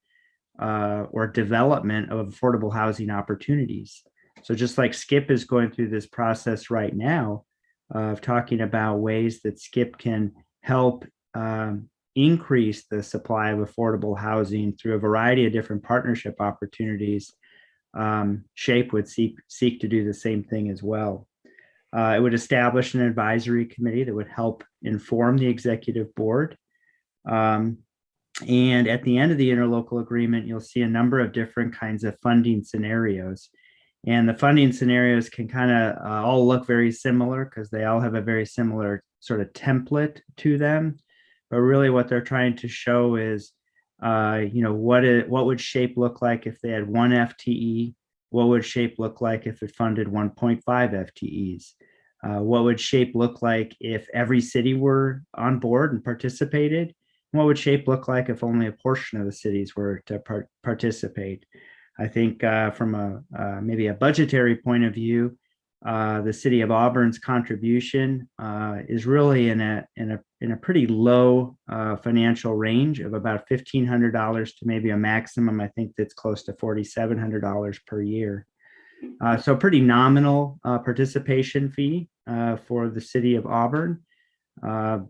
or development of affordable housing opportunities. So just like SCIP is going through this process right now of talking about ways that SCIP can help increase the supply of affordable housing through a variety of different partnership opportunities, SHAPE would seek to do the same thing as well. It would establish an advisory committee that would help inform the executive board. And at the end of the interlocal agreement, you'll see a number of different kinds of funding scenarios. And the funding scenarios can kind of all look very similar because they all have a very similar sort of template to them. But really what they're trying to show is, what would SHAPE look like if they had 1 FTE? What would SHAPE look like if it funded 1.5 FTEs? What would SHAPE look like if every city were on board and participated? What would SHAPE look like if only a portion of the cities were to participate? I think from maybe a budgetary point of view, the city of Auburn's contribution is really in a pretty low financial range of about $1,500 to maybe a maximum, I think that's close to $4,700 per year. So pretty nominal participation fee for the city of Auburn.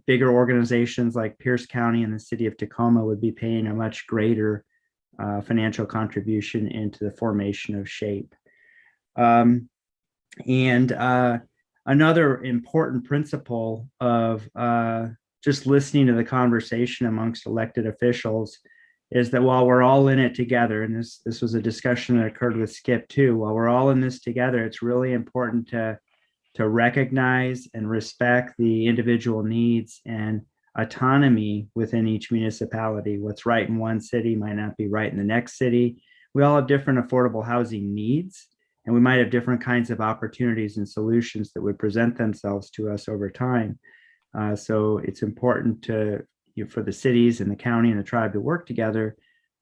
Bigger organizations like Pierce County and the city of Tacoma would be paying a much greater financial contribution into the formation of SHAPE. Another important principle of just listening to the conversation amongst elected officials is that while we're all in it together, and this was a discussion that occurred with SCIP too, while we're all in this together, it's really important to recognize and respect the individual needs and autonomy within each municipality. What's right in one city might not be right in the next city. We all have different affordable housing needs, and we might have different kinds of opportunities and solutions that would present themselves to us over time. So it's important to for the cities and the county and the tribe to work together,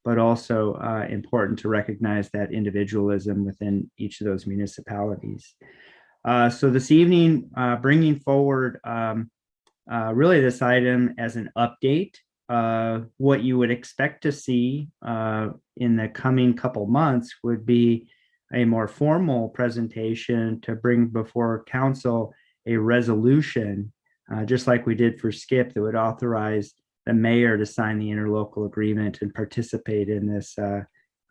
but also important to recognize that individualism within each of those municipalities. So this evening, bringing forward really this item as an update, what you would expect to see in the coming couple months would be a more formal presentation to bring before council a resolution, just like we did for SKIP, that would authorize the mayor to sign the interlocal agreement and participate in this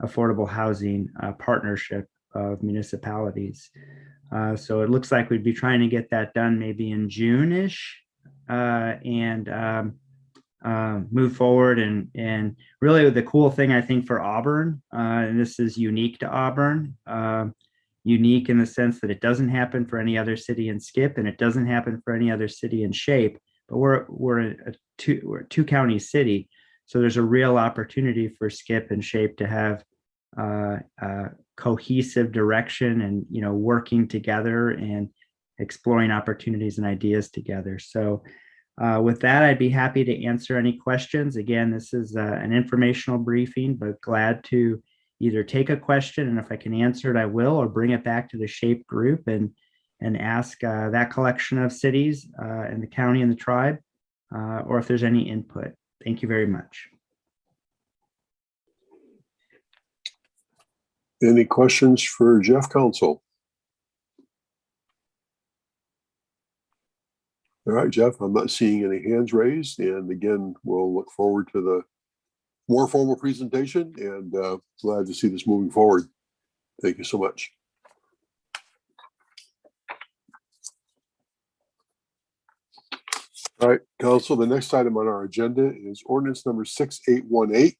affordable housing partnership of municipalities. So it looks like we'd be trying to get that done maybe in June-ish and move forward. And really the cool thing, I think, for Auburn, and this is unique to Auburn, unique in the sense that it doesn't happen for any other city in SKIP, and it doesn't happen for any other city in SHAPE, but we're a two county city. So there's a real opportunity for SKIP and SHAPE to have cohesive direction and, working together and exploring opportunities and ideas together. So with that, I'd be happy to answer any questions. Again, this is an informational briefing, but glad to either take a question, and if I can answer it, I will, or bring it back to the SHAPE group and ask that collection of cities and the county and the tribe, or if there's any input. Thank you very much. Any questions for Jeff, council? All right, Jeff, I'm not seeing any hands raised. And again, we'll look forward to the more formal presentation, and glad to see this moving forward. Thank you so much. All right, council, the next item on our agenda is ordinance number 6818.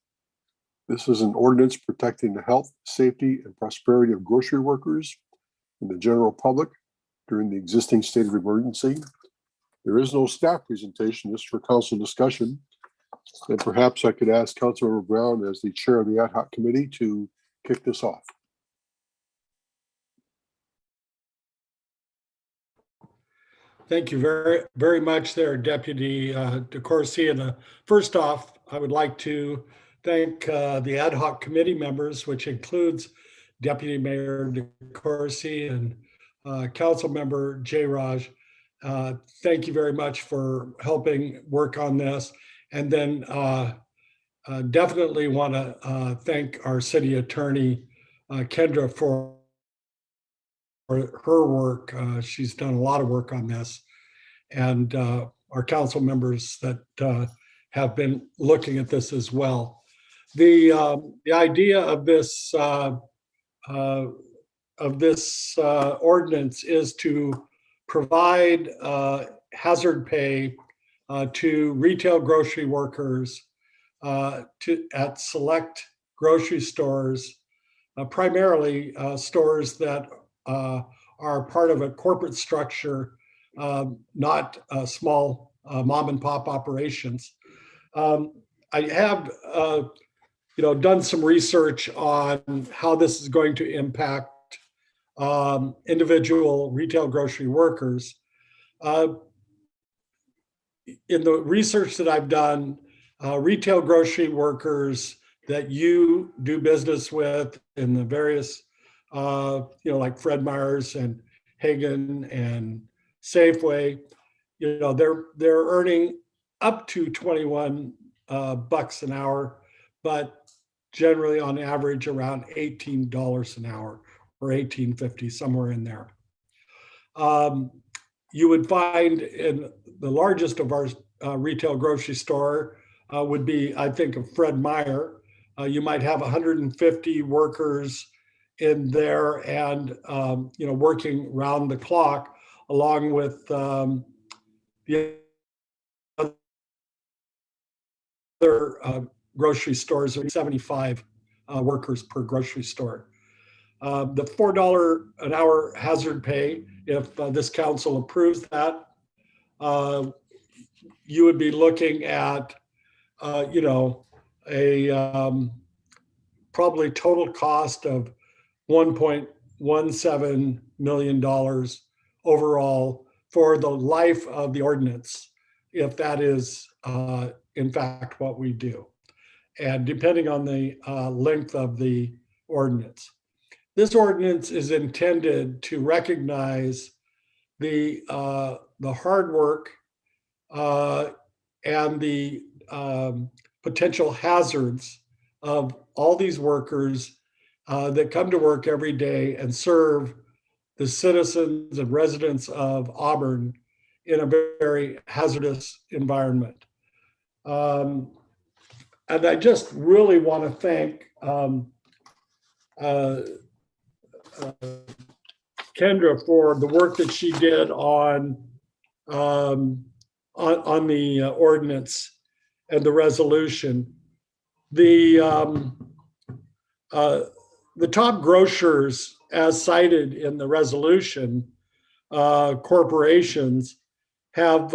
This is an ordinance protecting the health, safety, and prosperity of grocery workers and the general public during the existing state of emergency. There is no staff presentation, just for council discussion. And perhaps I could ask Councilmember Brown, as the chair of the ad hoc committee, to kick this off. Thank you very, very much there, Deputy DeCoursey. And first off, I would like to thank the ad hoc committee members, which includes Deputy Mayor DeCoursey and Council Member J. Raj. Thank you very much for helping work on this. And then definitely want to thank our city attorney, Kendra, for her work. She's done a lot of work on this. And our council members that have been looking at this as well. The idea of this ordinance is to provide hazard pay to retail grocery workers at select grocery stores, primarily stores that are part of a corporate structure, not small mom and pop operations. I have done some research on how this is going to impact individual retail grocery workers. In the research that I've done, retail grocery workers that you do business with in the various, like Fred Meyer's and Hagen and Safeway, they're earning up to 21 bucks an hour, but generally on average around $18 an hour or $18.50, somewhere in there. You would find in the largest of our retail grocery store would be, I think, of Fred Meyer. You might have 150 workers in there and, working round the clock, along with the other grocery stores, 75 workers per grocery store. The $4 an hour hazard pay, if this council approves that, you would be looking at, probably total cost of $1.17 million overall for the life of the ordinance, if that is in fact, what we do, and depending on the length of the ordinance. This ordinance is intended to recognize the hard work and the potential hazards of all these workers that come to work every day and serve the citizens and residents of Auburn in a very hazardous environment. And I just really want to thank Kendra for the work that she did on the ordinance and the resolution. The top grocers, as cited in the resolution, corporations have,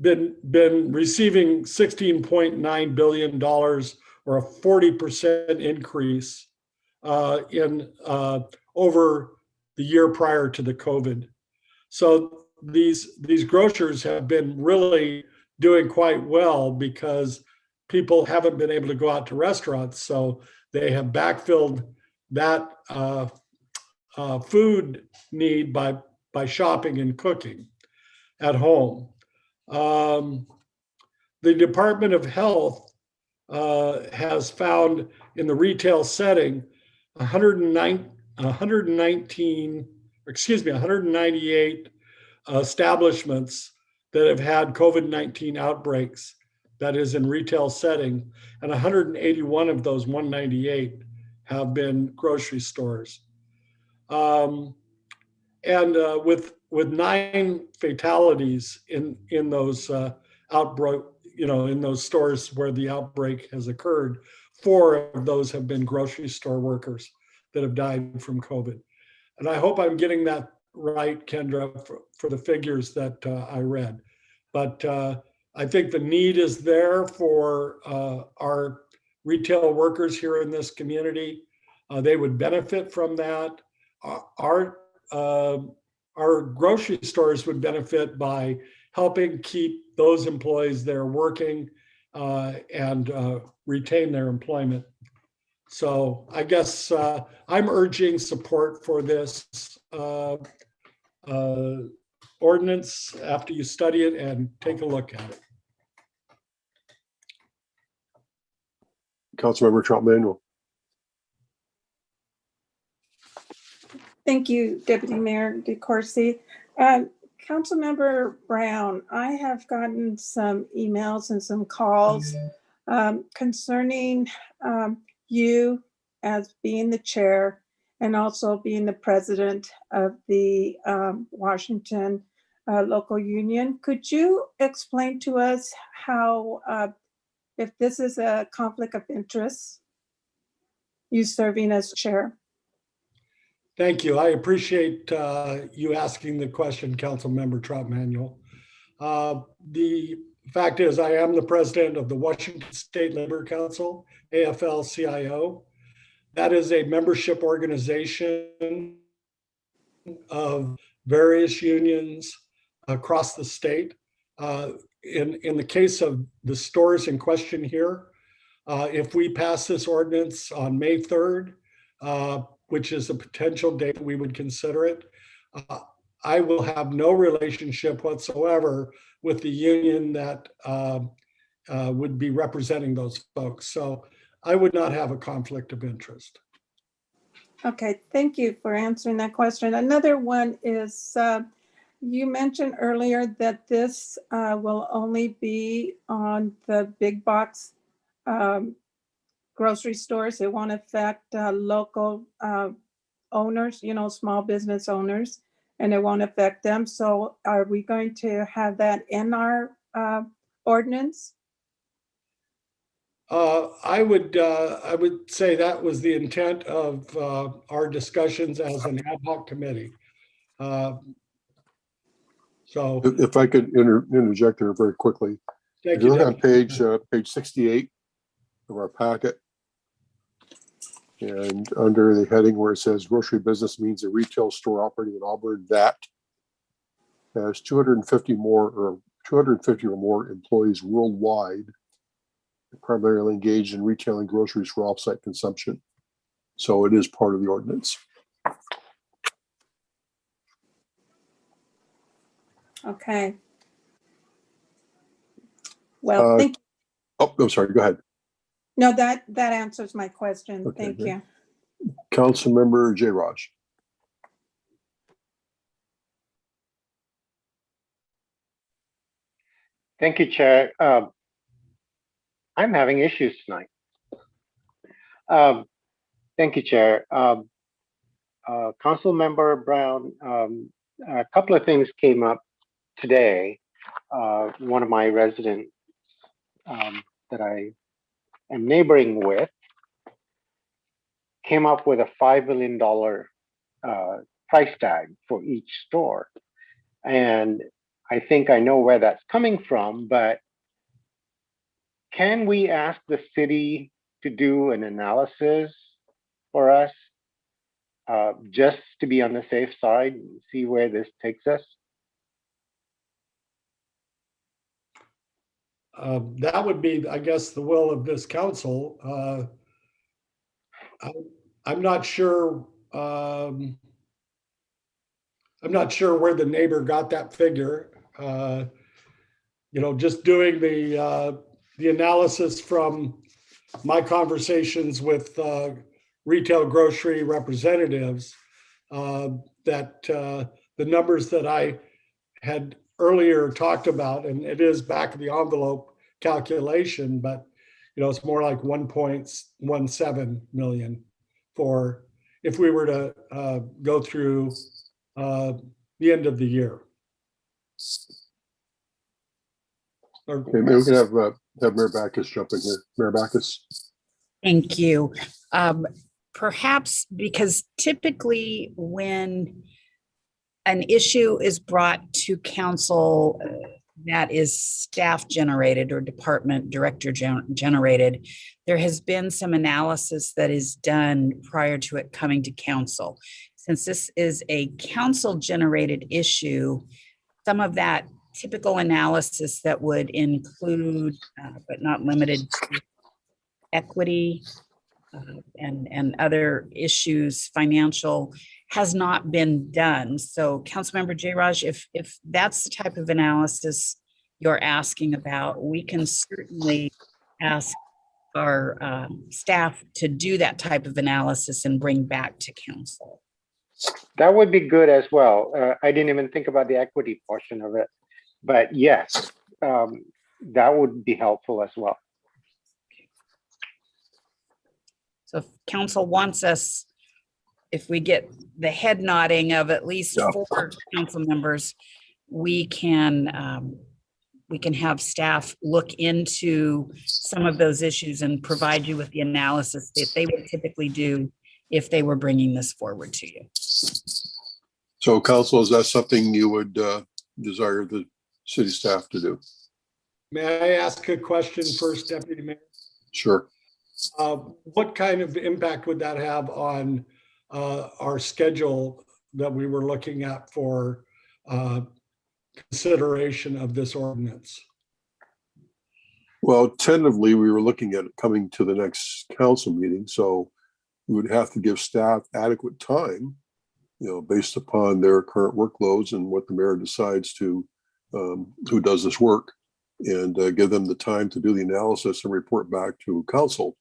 been receiving $16.9 billion, or a 40% increase in over the year prior to the COVID. So these grocers have been really doing quite well because people haven't been able to go out to restaurants. So they have backfilled that food need by shopping and cooking at home. The Department of Health has found in the retail setting 198 establishments that have had COVID-19 outbreaks, that is in retail setting, and 181 of those 198 have been grocery stores. And with 9 fatalities in those outbreak, in those stores where the outbreak has occurred, 4 of those have been grocery store workers that have died from COVID. And I hope I'm getting that right, Kendra, for the figures that I read. But I think the need is there for our retail workers here in this community. They would benefit from that. Our grocery stores would benefit by helping keep those employees there working and retain their employment. So I guess I'm urging support for this ordinance after you study it and take a look at it. Councilmember Trout-Manuel. Thank you, Deputy Mayor DeCoursey. Councilmember Brown, I have gotten some emails and some calls concerning you as being the chair and also being the president of the Washington local union. Could you explain to us how, if this is a conflict of interest, you serving as chair? Thank you. I appreciate you asking the question, Councilmember Trout-Manuel. The fact is, I am the president of the Washington State Labor Council, AFL-CIO. That is a membership organization of various unions across the state. In the case of the stores in question here, if we pass this ordinance on May 3rd, which is a potential date that we would consider it, I will have no relationship whatsoever with the union that would be representing those folks. So I would not have a conflict of interest. Okay, thank you for answering that question. Another one is, you mentioned earlier that this will only be on the big box grocery stores. It won't affect local owners, small business owners, and it won't affect them. So are we going to have that in our ordinance? I would say that was the intent of our discussions as an ad hoc committee. So If I could interject there very quickly. thank If you you, look on Deputy. page 68 of our packet, and under the heading where it says grocery business means a retail store operating in Auburn that has 250 more or 250 or more employees worldwide, primarily engaged in retailing groceries for off-site consumption. So it is part of the ordinance. Okay. Well, thank you. Oh, I'm sorry, go ahead. No, that answers my question. Okay, Thank great. you. Councilmember J. Raj. Thank you, Chair. I'm having issues tonight. Thank you, Chair. Councilmember Brown, a couple of things came up today. One of my residents that I am neighboring with came up with a $5 million price tag for each store. And I think I know where that's coming from, but can we ask the city to do an analysis for us just to be on the safe side and see where this takes us? That would be, I guess, the will of this council. I'm not sure. I'm not sure where the neighbor got that figure. Just doing the analysis from my conversations with retail grocery representatives, that the numbers that I had earlier talked about, and it is back of the envelope calculation, but it's more like 1.17 million for if we were to go through the end of the year. Okay, maybe we can have Mayor Backus jump in here. Mayor Backus. Thank you. Perhaps because typically when an issue is brought to council that is staff generated or department director generated, there has been some analysis that is done prior to it coming to council. Since this is a council generated issue, some of that typical analysis that would include, but not limited to, equity and other issues, financial, has not been done. So Councilmember J. Raj, if that's the type of analysis you're asking about, we can certainly ask our staff to do that type of analysis and bring back to council. That would be good as well. I didn't even think about the equity portion of it, but yes, that would be helpful as well. So if council wants us, if we get the head nodding of at least 4 council members, we can have staff look into some of those issues and provide you with the analysis that they would typically do if they were bringing this forward to you. So council, is that something you would desire the city staff to do? May I ask a question first, Deputy Mayor? Sure. What kind of impact would that have on our schedule that we were looking at for consideration of this ordinance? Well, tentatively, we were looking at it coming to the next council meeting, so we would have to give staff adequate time, based upon their current workloads and what the mayor decides to, who does this work, and give them the time to do the analysis and report back to council.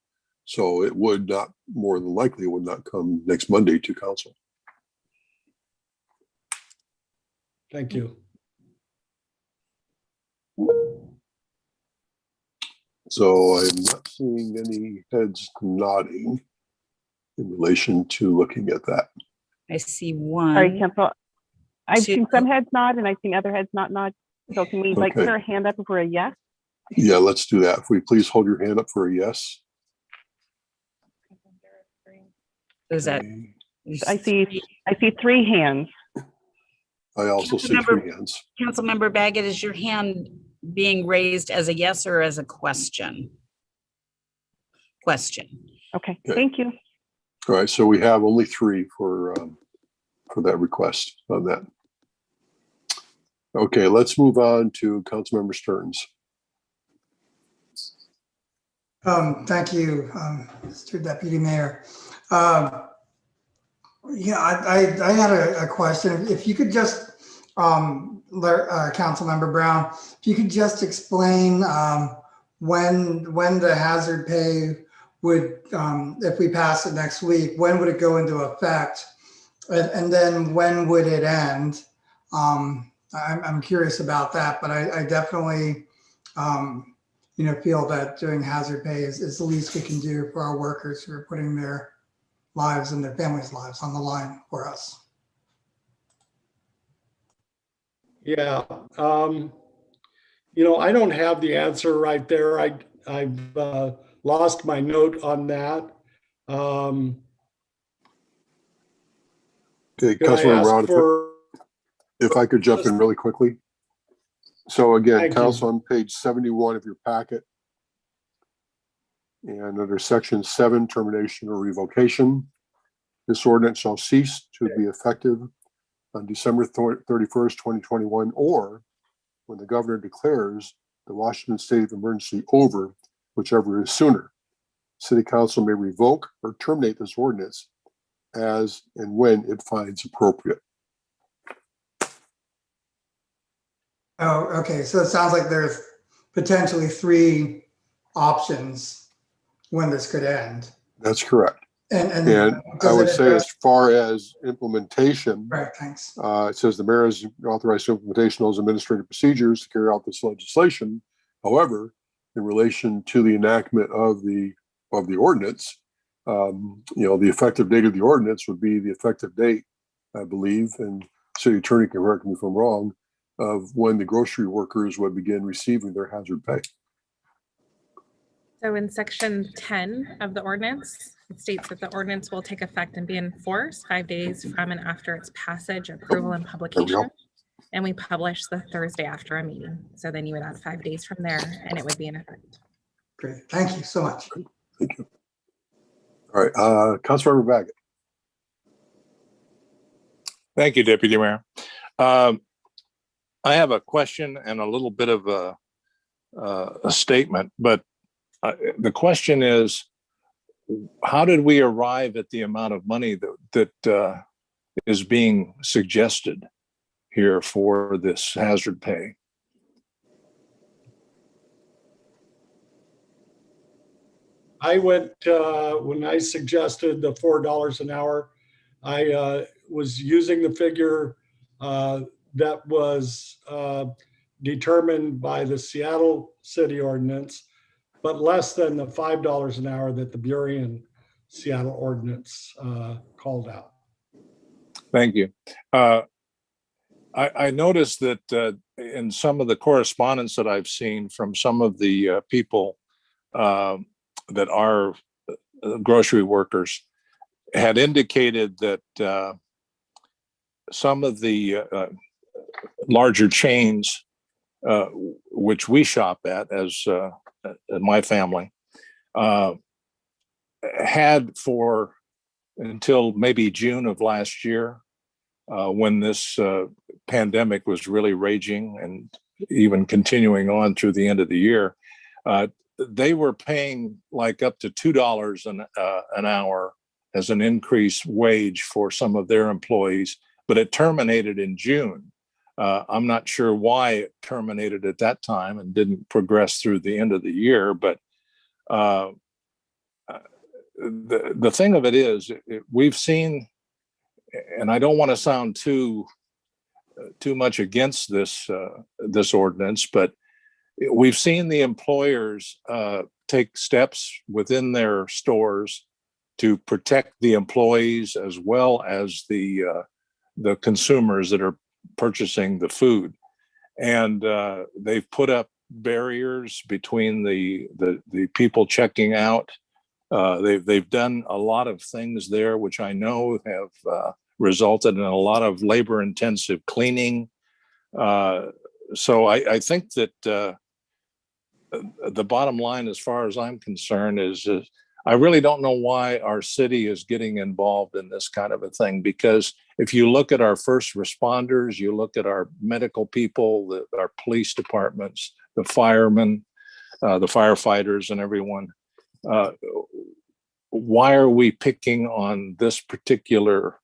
So it would not, more than likely, would not come next Monday to council. Thank you. So I'm not seeing any heads nodding in relation to looking at that. I see one. Sorry, Council. I've two. seen some heads nod and I've seen other heads not nod. So can we put our hand up if we're a yes? Yeah, let's do that. If we please hold your hand up for a yes. Is that? I see 3 hands. I also see 3 hands. Councilmember Baggett, is your hand being raised as a yes or as a question? Question. Okay. Thank you. All right, so we have only 3 for that request on that. Okay, let's move on to Councilmember Stearns. Thank you, Mr. Deputy Mayor. Yeah, I had a question. If you could just, Councilmember Brown, if you could just explain when the hazard pay would, if we pass it next week, when would it go into effect? And then when would it end? I'm curious about that, but I definitely, feel that doing hazard pay is the least we can do for our workers who are putting their lives and their families' lives on the line for us. Yeah, I don't have the answer right there. I've lost my note on that. Okay, Can I Councilmember ask Brown, for? if I could jump in really quickly. So again, Thank council you. on page 71 of your packet. And under section 7, termination or revocation, this ordinance shall cease to be effective on December 31st, 2021, or when the governor declares the Washington state of emergency over, whichever is sooner. City council may revoke or terminate this ordinance as and when it finds appropriate. Oh, okay. So it sounds like there's potentially 3 options when this could end. That's correct. And I would say as far as implementation, right, thanks. It says the mayor is authorized to implementation of those administrative procedures to carry out this legislation. However, in relation to the enactment of the ordinance, the effective date of the ordinance would be the effective date, I believe, and city attorney can correct me if I'm wrong, of when the grocery workers would begin receiving their hazard pay. So in section 10 of the ordinance, it states that the ordinance will take effect and be enforced 5 days from and after its passage, approval, and publication. And we publish the Thursday after a meeting. So then you would add 5 days from there and it would be in effect. Great. Thank you so much. Thank you. All right, Councilmember Baggett. Thank you, Deputy Mayor. I have a question and a little bit of a statement, but the question is, how did we arrive at the amount of money that is being suggested here for this hazard pay? I went, when I suggested the $4 an hour, I was using the figure that was determined by the Seattle City Ordinance, but less than the $5 an hour that the Burien Seattle Ordinance called out. Thank you. I noticed that in some of the correspondence that I've seen from some of the people that are grocery workers had indicated that some of the larger chains, which we shop at as my family, had for until maybe June of last year, when this pandemic was really raging and even continuing on through the end of the year, they were paying like up to $2 an hour as an increased wage for some of their employees, but it terminated in June. I'm not sure why it terminated at that time and didn't progress through the end of the year, but the thing of it is, we've seen, and I don't want to sound too much against this ordinance, but we've seen the employers take steps within their stores to protect the employees as well as the consumers that are purchasing the food, and they've put up barriers between the people checking out. They've done a lot of things there, which I know have resulted in a lot of labor-intensive cleaning. So I think that the bottom line, as far as I'm concerned, is I really don't know why our city is getting involved in this kind of a thing, because if you look at our first responders, you look at our medical people, our police departments, the firemen, the firefighters and everyone, why are we picking on this particular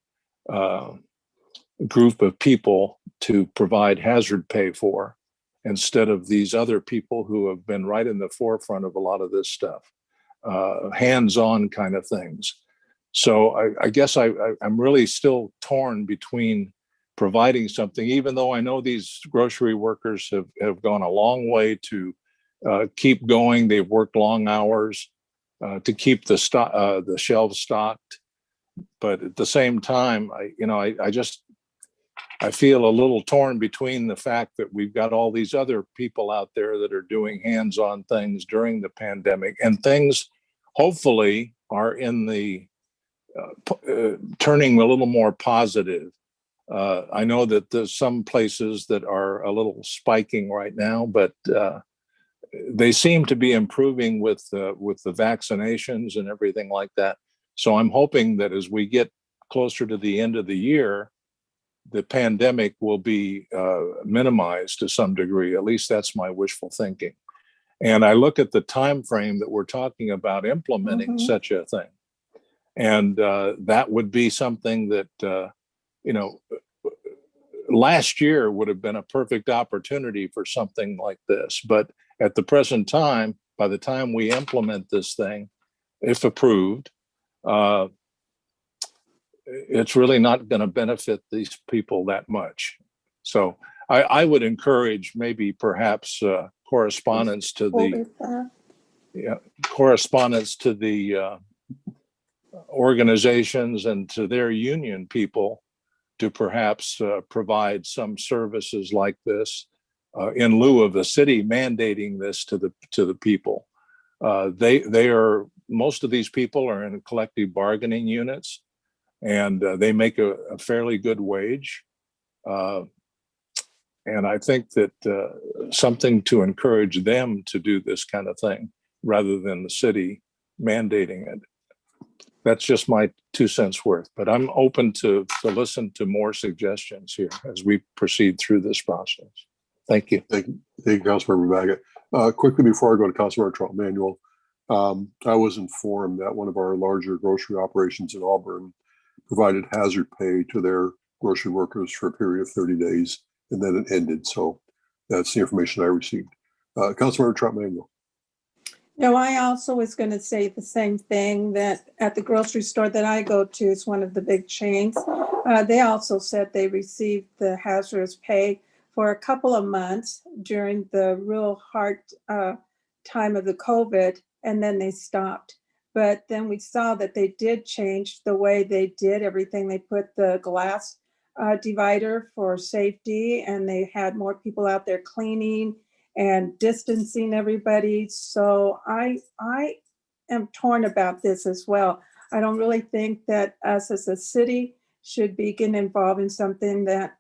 group of people to provide hazard pay for instead of these other people who have been right in the forefront of a lot of this stuff, hands-on kind of things? So I guess I'm really still torn between providing something, even though I know these grocery workers have gone a long way to keep going. They've worked long hours to keep the shelves stocked. But at the same time, I feel a little torn between the fact that we've got all these other people out there that are doing hands-on things during the pandemic, and things hopefully are in the turning a little more positive. I know that there's some places that are a little spiking right now, but they seem to be improving with the vaccinations and everything like that. So I'm hoping that as we get closer to the end of the year, the pandemic will be minimized to some degree. At least that's my wishful thinking. And I look at the time frame that we're talking about implementing such a thing, and that would be something that last year would have been a perfect opportunity for something like this. But at the present time, by the time we implement this thing, if approved, it's really not going to benefit these people that much. So I would encourage maybe perhaps correspondence to the organizations and to their union people to perhaps provide some services like this in lieu of the city mandating this to the people. Most of these people are in collective bargaining units, and they make a fairly good wage. And I think that something to encourage them to do this kind of thing rather than the city mandating it. That's just my 2 cents worth, but I'm open to listen to more suggestions here as we proceed through this process. Thank you. Thank you, Councilmember Baggett. Quickly before I go to Councilmember Trump Manuel, I was informed that one of our larger grocery operations in Auburn provided hazard pay to their grocery workers for a period of 30 days, and then it ended. So that's the information I received. Councilmember Trump Manuel. No, I also was going to say the same thing, that at the grocery store that I go to, it's one of the big chains. They also said they received the hazardous pay for a couple of months during the real hard time of the COVID, and then they stopped. But then we saw that they did change the way they did everything. They put the glass divider for safety, and they had more people out there cleaning and distancing everybody. So I am torn about this as well. I don't really think that us as a city should be getting involved in something that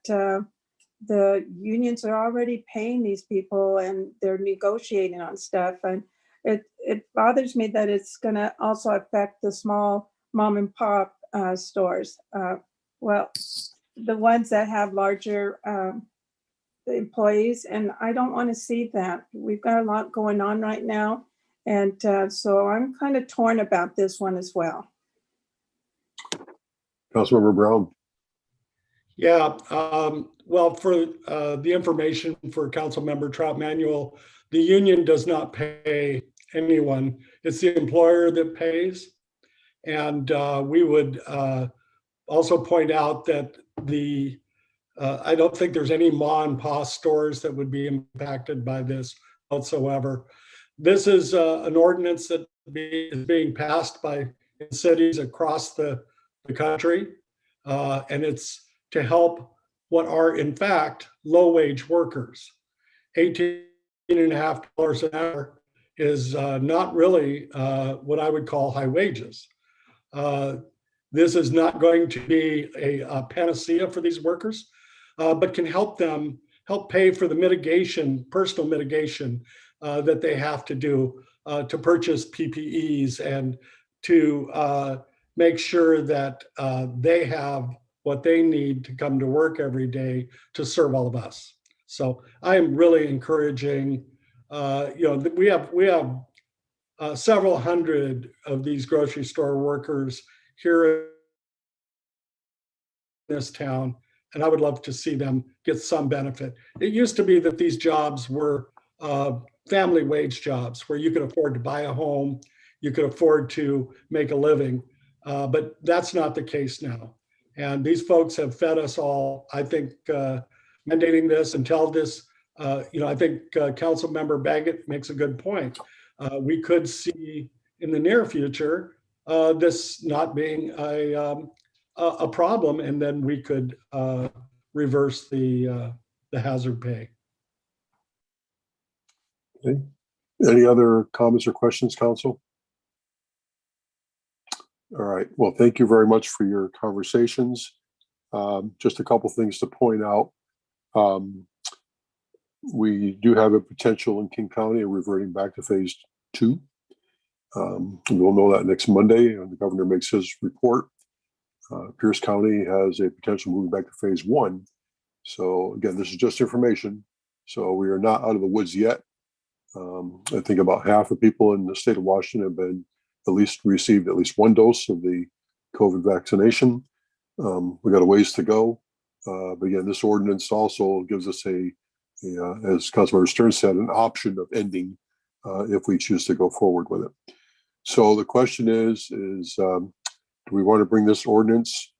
the unions are already paying these people and they're negotiating on stuff. And it bothers me that it's going to also affect the small mom and pop stores. Well, the ones that have larger employees, and I don't want to see that. We've got a lot going on right now. And so I'm kind of torn about this one as well. Councilmember Brown. Yeah, well, for the information for Councilmember Trout Manuel, the union does not pay anyone. It's the employer that pays. And we would also point out that I don't think there's any ma and pa stores that would be impacted by this whatsoever. This is an ordinance that is being passed by cities across the country, and it's to help what are in fact low-wage workers. $18.50 an hour is not really what I would call high wages. This is not going to be a panacea for these workers, but can help pay for the personal mitigation that they have to do to purchase PPEs and to make sure that they have what they need to come to work every day to serve all of us. So I am really encouraging, we have several hundred of these grocery store workers here in this town, and I would love to see them get some benefit. It used to be that these jobs were family wage jobs where you could afford to buy a home, you could afford to make a living, but that's not the case now. And these folks have fed us all. I think mandating this until this, I think Council Member Baggett makes a good point. We could see in the near future this not being a problem, and then we could reverse the hazard pay. Okay. Any other comments or questions, Council? All right. Well, thank you very much for your conversations. Just a couple things to point out. We do have a potential in King County of reverting back to phase 2. We'll know that next Monday when the governor makes his report. Pierce County has a potential moving back to phase 1. So again, this is just information. So we are not out of the woods yet. I think about half the people in the state of Washington have been received at least 1 dose of the COVID vaccination. We got a ways to go. But again, this ordinance also gives us as Councilmember Stern said, an option of ending if we choose to go forward with it. So the question is do we want to bring this ordinance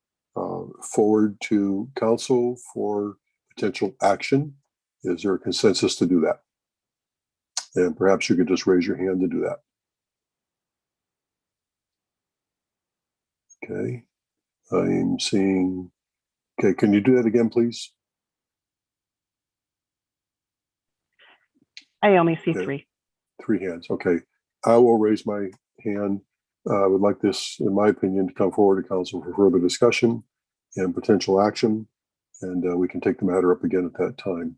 forward to council for potential action? Is there a consensus to do that? And perhaps you could just raise your hand to do that. Okay, I'm seeing, okay, can you do that again, please? I only see Okay. 3. 3 hands, okay. I will raise my hand. I would like this, in my opinion, to come forward to council for further discussion and potential action, and we can take the matter up again at that time.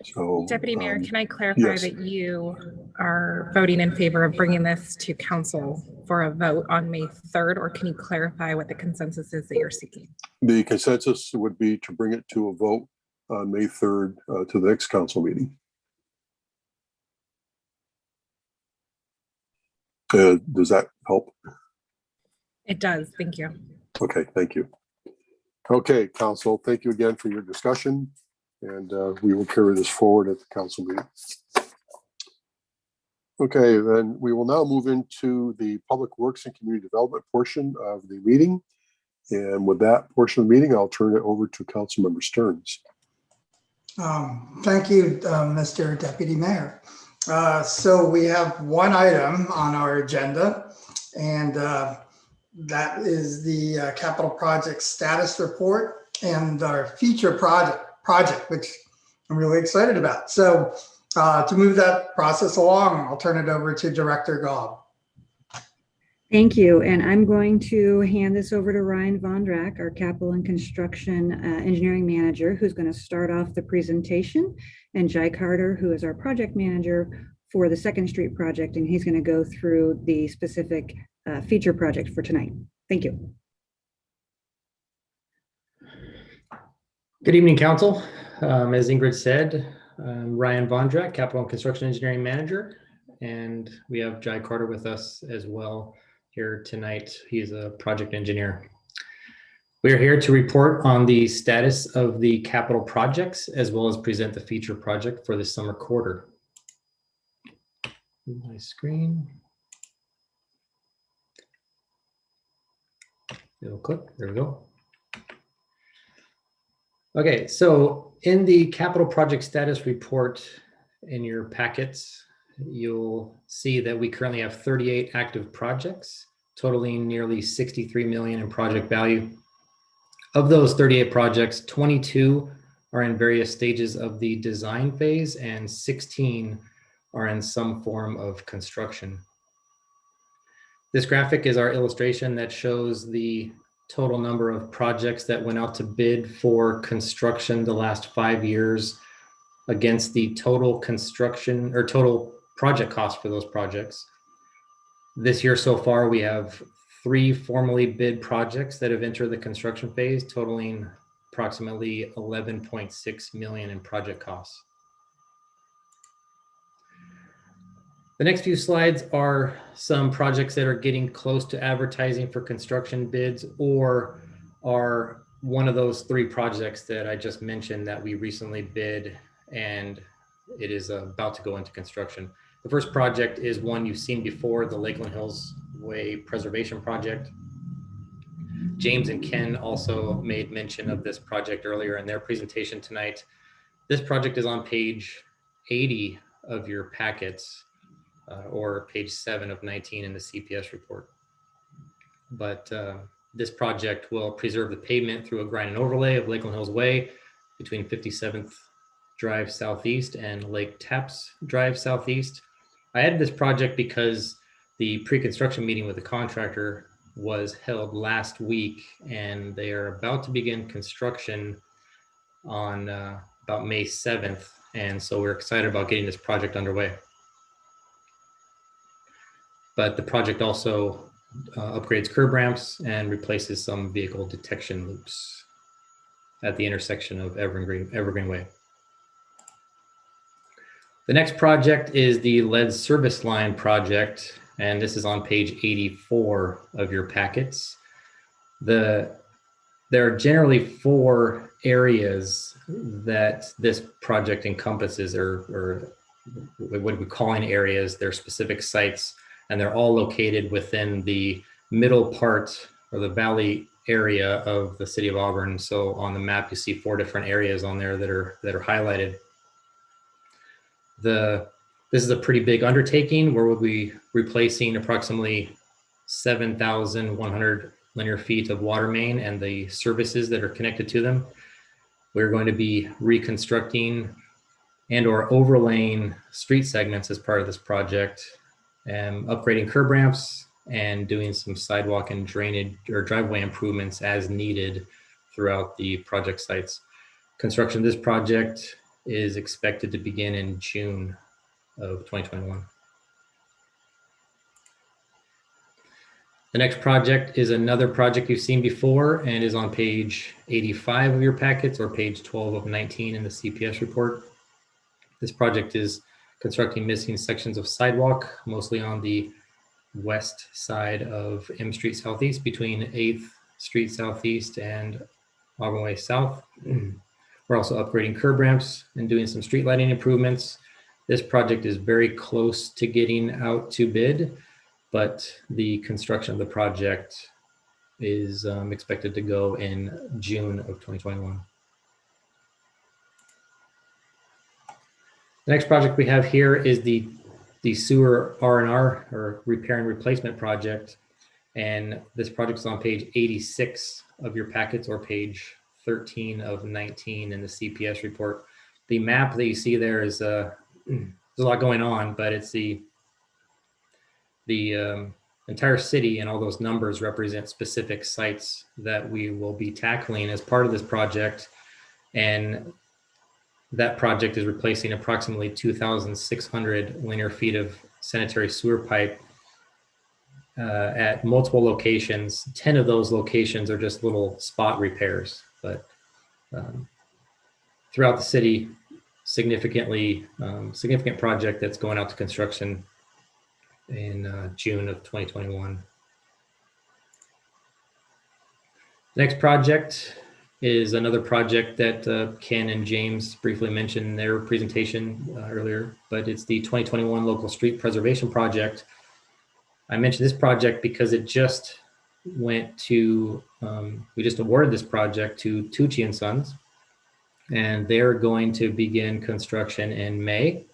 So, Deputy Mayor, can I clarify yes. that you are voting in favor of bringing this to council for a vote on May 3rd, or can you clarify what the consensus is that you're seeking? The consensus would be to bring it to a vote on May 3rd to the next council meeting. Does that help? It does, thank you. Okay, thank you. Okay, council, thank you again for your discussion, and we will carry this forward at the council meeting. Okay, then we will now move into the Public Works and Community Development portion of the meeting. And with that portion of the meeting, I'll turn it over to Councilmember Stearns. Thank you, Mr. Deputy Mayor. So we have one item on our agenda, and that is the capital project status report and our feature project, which I'm really excited about. So to move that process along, I'll turn it over to Director Gobb. Thank you. And I'm going to hand this over to Ryan Vondrack, our Capital and Construction Engineering Manager, who's going to start off the presentation, and Jai Carter, who is our project manager for the Second Street project, and he's going to go through the specific feature project for tonight. Thank you. Good evening, Council. As Ingrid said, I'm Ryan Vondrack, Capital and Construction Engineering Manager, and we have Jai Carter with us as well here tonight. He's a project engineer. We are here to report on the status of the capital projects, as well as present the feature project for the summer quarter. My screen. It'll click, there we go. Okay, so in the capital project status report in your packets, you'll see that we currently have 38 active projects, totaling nearly 63 million in project value. Of those 38 projects, 22 are in various stages of the design phase and 16 are in some form of construction. This graphic is our illustration that shows the total number of projects that went out to bid for construction the last 5 years against the total construction or total project cost for those projects. This year so far, we have 3 formally bid projects that have entered the construction phase, totaling approximately 11.6 million in project costs. The next few slides are some projects that are getting close to advertising for construction bids or are one of those 3 projects that I just mentioned that we recently bid and it is about to go into construction. The first project is one you've seen before, the Lakeland Hills Way Preservation Project. James and Ken also made mention of this project earlier in their presentation tonight. This project is on page 80 of your packets. Or page 7 of 19 in the CPS report. But this project will preserve the pavement through a grind and overlay of Lakeland Hills Way between 57th Drive Southeast and Lake Taps Drive Southeast. I added this project because the pre-construction meeting with the contractor was held last week and they are about to begin construction on about May 7th. And so we're excited about getting this project underway. But the project also upgrades curb ramps and replaces some vehicle detection loops at the intersection of Evergreen Way. The next project is the lead service line project, and this is on page 84 of your packets. There are generally 4 areas that this project encompasses, or what we're calling areas. They're specific sites, and they're all located within the middle part or the valley area of the city of Auburn. So on the map, you see 4 different areas on there that are highlighted. This is a pretty big undertaking where we'll be replacing approximately 7,100 linear feet of water main and the services that are connected to them. We're going to be reconstructing and or overlaying street segments as part of this project, and upgrading curb ramps and doing some sidewalk and drainage or driveway improvements as needed throughout the project sites. Construction of this project is expected to begin in June of 2021. The next project is another project you've seen before and is on page 85 of your packets or page 12 of 19 in the CPS report. This project is constructing missing sections of sidewalk, mostly on the west side of M Street Southeast between 8th Street Southeast and Auburn Way South. We're also upgrading curb ramps and doing some street lighting improvements. This project is very close to getting out to bid, but the construction of the project is expected to go in June of 2021. The next project we have here is the sewer R&R or repair and replacement project. And this project is on page 86 of your packets or page 13 of 19 in the CPS report. The map that you see there is there's a lot going on, but it's the entire city, and all those numbers represent specific sites that we will be tackling as part of this project. And that project is replacing approximately 2,600 linear feet of sanitary sewer pipe at multiple locations. 10 of those locations are just little spot repairs, but throughout the city, significant project that's going out to construction in June of 2021. Next project is another project that Ken and James briefly mentioned in their presentation earlier, but it's the 2021 Local Street Preservation Project. I mentioned this project because it just went to, we just awarded this project to Tucci & Sons, and they're going to begin construction in May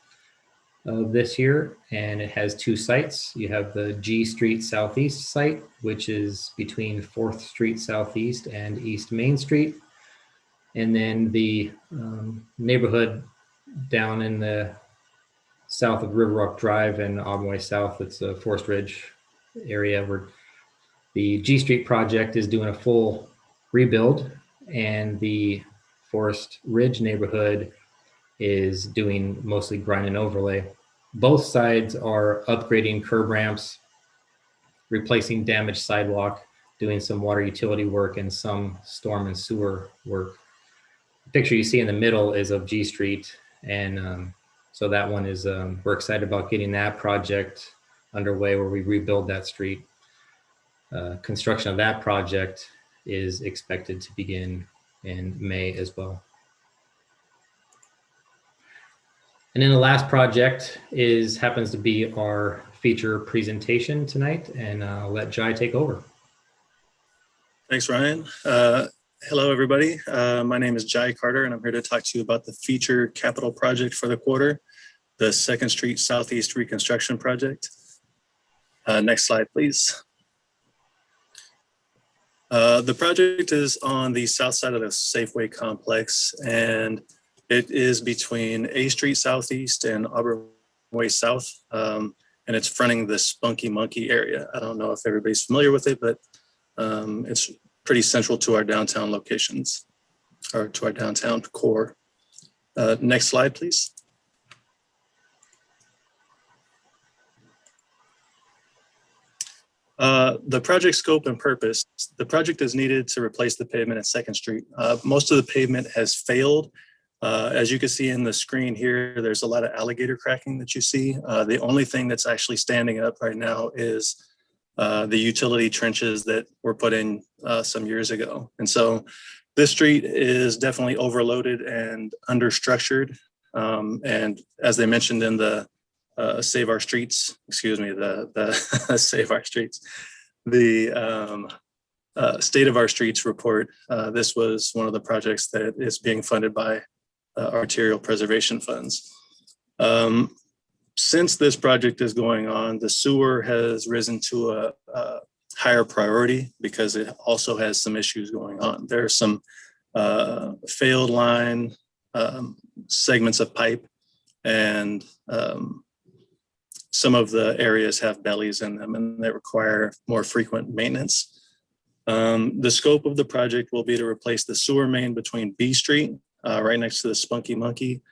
of this year, and it has 2 sites. You have the G Street Southeast site, which is between 4th Street Southeast and East Main Street, and then the neighborhood down in the south of River Rock Drive and Auburn Way South. It's a Forest Ridge area where the G Street project is doing a full rebuild, and the Forest Ridge neighborhood is doing mostly grind and overlay. Both sides are upgrading curb ramps replacing damaged sidewalk, doing some water utility work, and some storm and sewer work. The picture you see in the middle is of G Street, and so that one is, we're excited about getting that project underway where we rebuild that street. Construction of that project is expected to begin in May as well. And then the last project happens to be our feature presentation tonight, and I'll let Jai take over. Thanks, Ryan. Hello, everybody. My name is Jai Carter, and I'm here to talk to you about the feature capital project for the quarter, the 2nd Street Southeast Reconstruction Project. Next slide, please. The project is on the south side of the Safeway complex, and it is between A Street Southeast and Auburn Way South, and it's fronting the Spunky Monkey area. I don't know if everybody's familiar with it, but it's pretty central to our downtown locations, or to our downtown core. Next slide, please. The project scope and purpose. The project is needed to replace the pavement at 2nd Street. Most of the pavement has failed. As you can see in the screen here, there's a lot of alligator cracking that you see. The only thing that's actually standing up right now is the utility trenches that were put in some years ago. And so this street is definitely overloaded and understructured. And as they mentioned in the Save Our Streets, excuse me, the Save Our Streets, the State of Our Streets report, this was one of the projects that is being funded by Arterial preservation funds. Since this project is going on, the sewer has risen to a higher priority because it also has some issues going on. There are some failed line segments of pipe, and some of the areas have bellies in them, and they require more frequent maintenance. The scope of the project will be to replace the sewer main between B Street, right next to the Spunky Monkey,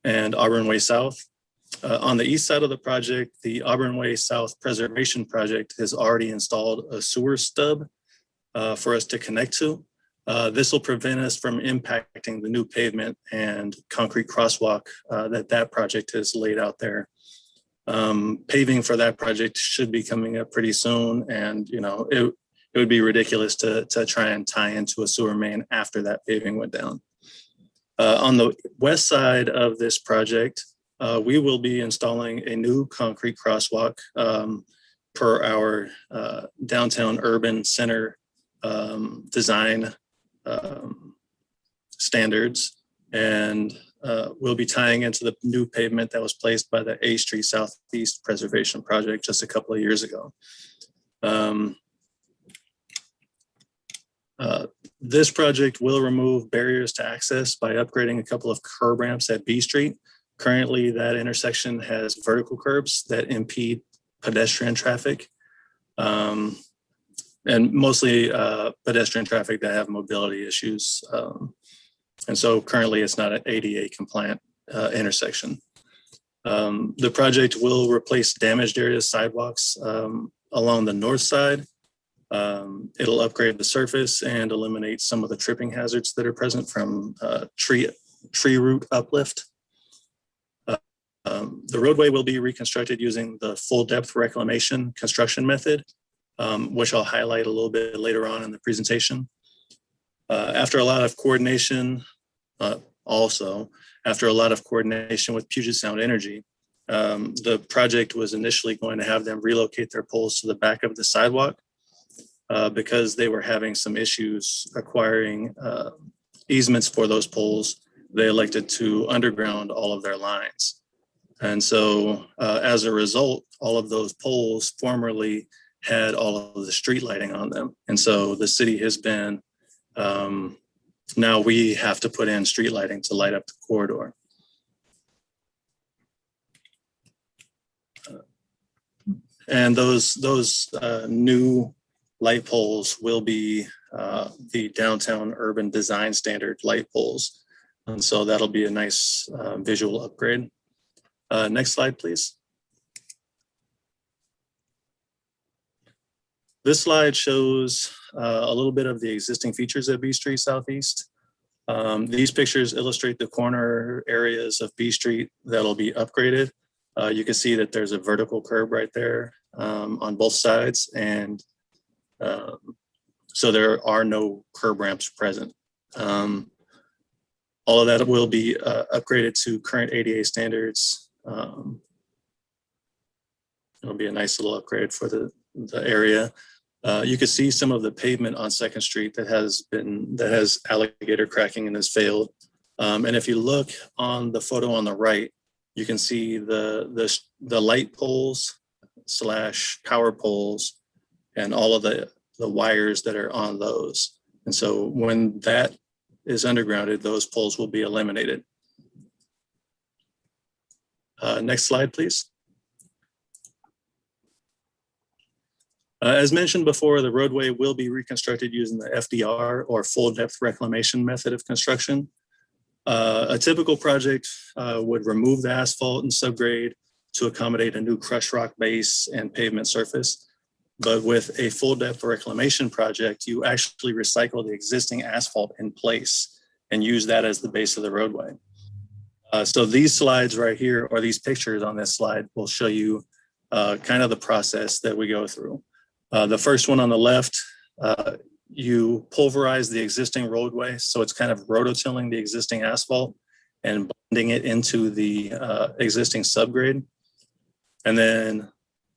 and Auburn Way South. On the east side of the project, the Auburn Way South Preservation Project has already installed a sewer stub for us to connect to. This will prevent us from impacting the new pavement and concrete crosswalk that project has laid out there. Paving for that project should be coming up pretty soon, and it would be ridiculous to try and tie into a sewer main after that paving went down. On the west side of this project, we will be installing a new concrete crosswalk per our downtown urban center design standards, and we'll be tying into the new pavement that was placed by the A Street Southeast Preservation Project just a couple of years ago. This project will remove barriers to access by upgrading a couple of curb ramps at B Street. Currently, that intersection has vertical curbs that impede pedestrian traffic, and mostly pedestrian traffic that have mobility issues. And so currently it's not an ADA compliant intersection. The project will replace damaged areas sidewalks along the north side. It'll upgrade the surface and eliminate some of the tripping hazards that are present from tree root uplift. The roadway will be reconstructed using the full depth reclamation construction method, which I'll highlight a little bit later on in the presentation. After a lot of coordination, after a lot of coordination with Puget Sound Energy, the project was initially going to have them relocate their poles to the back of the sidewalk because they were having some issues acquiring easements for those poles. They elected to underground all of their lines. And so as a result, all of those poles formerly had all of the street lighting on them. And so the city has been, now we have to put in street lighting to light up the corridor. And those new light poles will be the downtown urban design standard light poles. And so that'll be a nice visual upgrade. Next slide, please. This slide shows a little bit of the existing features of B Street Southeast. These pictures illustrate the corner areas of B Street that'll be upgraded. You can see that there's a vertical curb right there on both sides, and so there are no curb ramps present. All of that will be upgraded to current ADA standards. It'll be a nice little upgrade for the area. You can see some of the pavement on 2nd Street that has alligator cracking and has failed. And if you look on the photo on the right, you can see the light poles / power poles and all of the wires that are on those. And so when that is undergrounded, those poles will be eliminated. Next slide, please. As mentioned before, the roadway will be reconstructed using the FDR, or full depth reclamation method of construction. A typical project would remove the asphalt and subgrade to accommodate a new crushed rock base and pavement surface. But with a full depth reclamation project, you actually recycle the existing asphalt in place and use that as the base of the roadway. So these slides right here, or these pictures on this slide, will show you kind of the process that we go through. The first one on the left, you pulverize the existing roadway. So it's kind of rototilling the existing asphalt and blending it into the existing subgrade. And then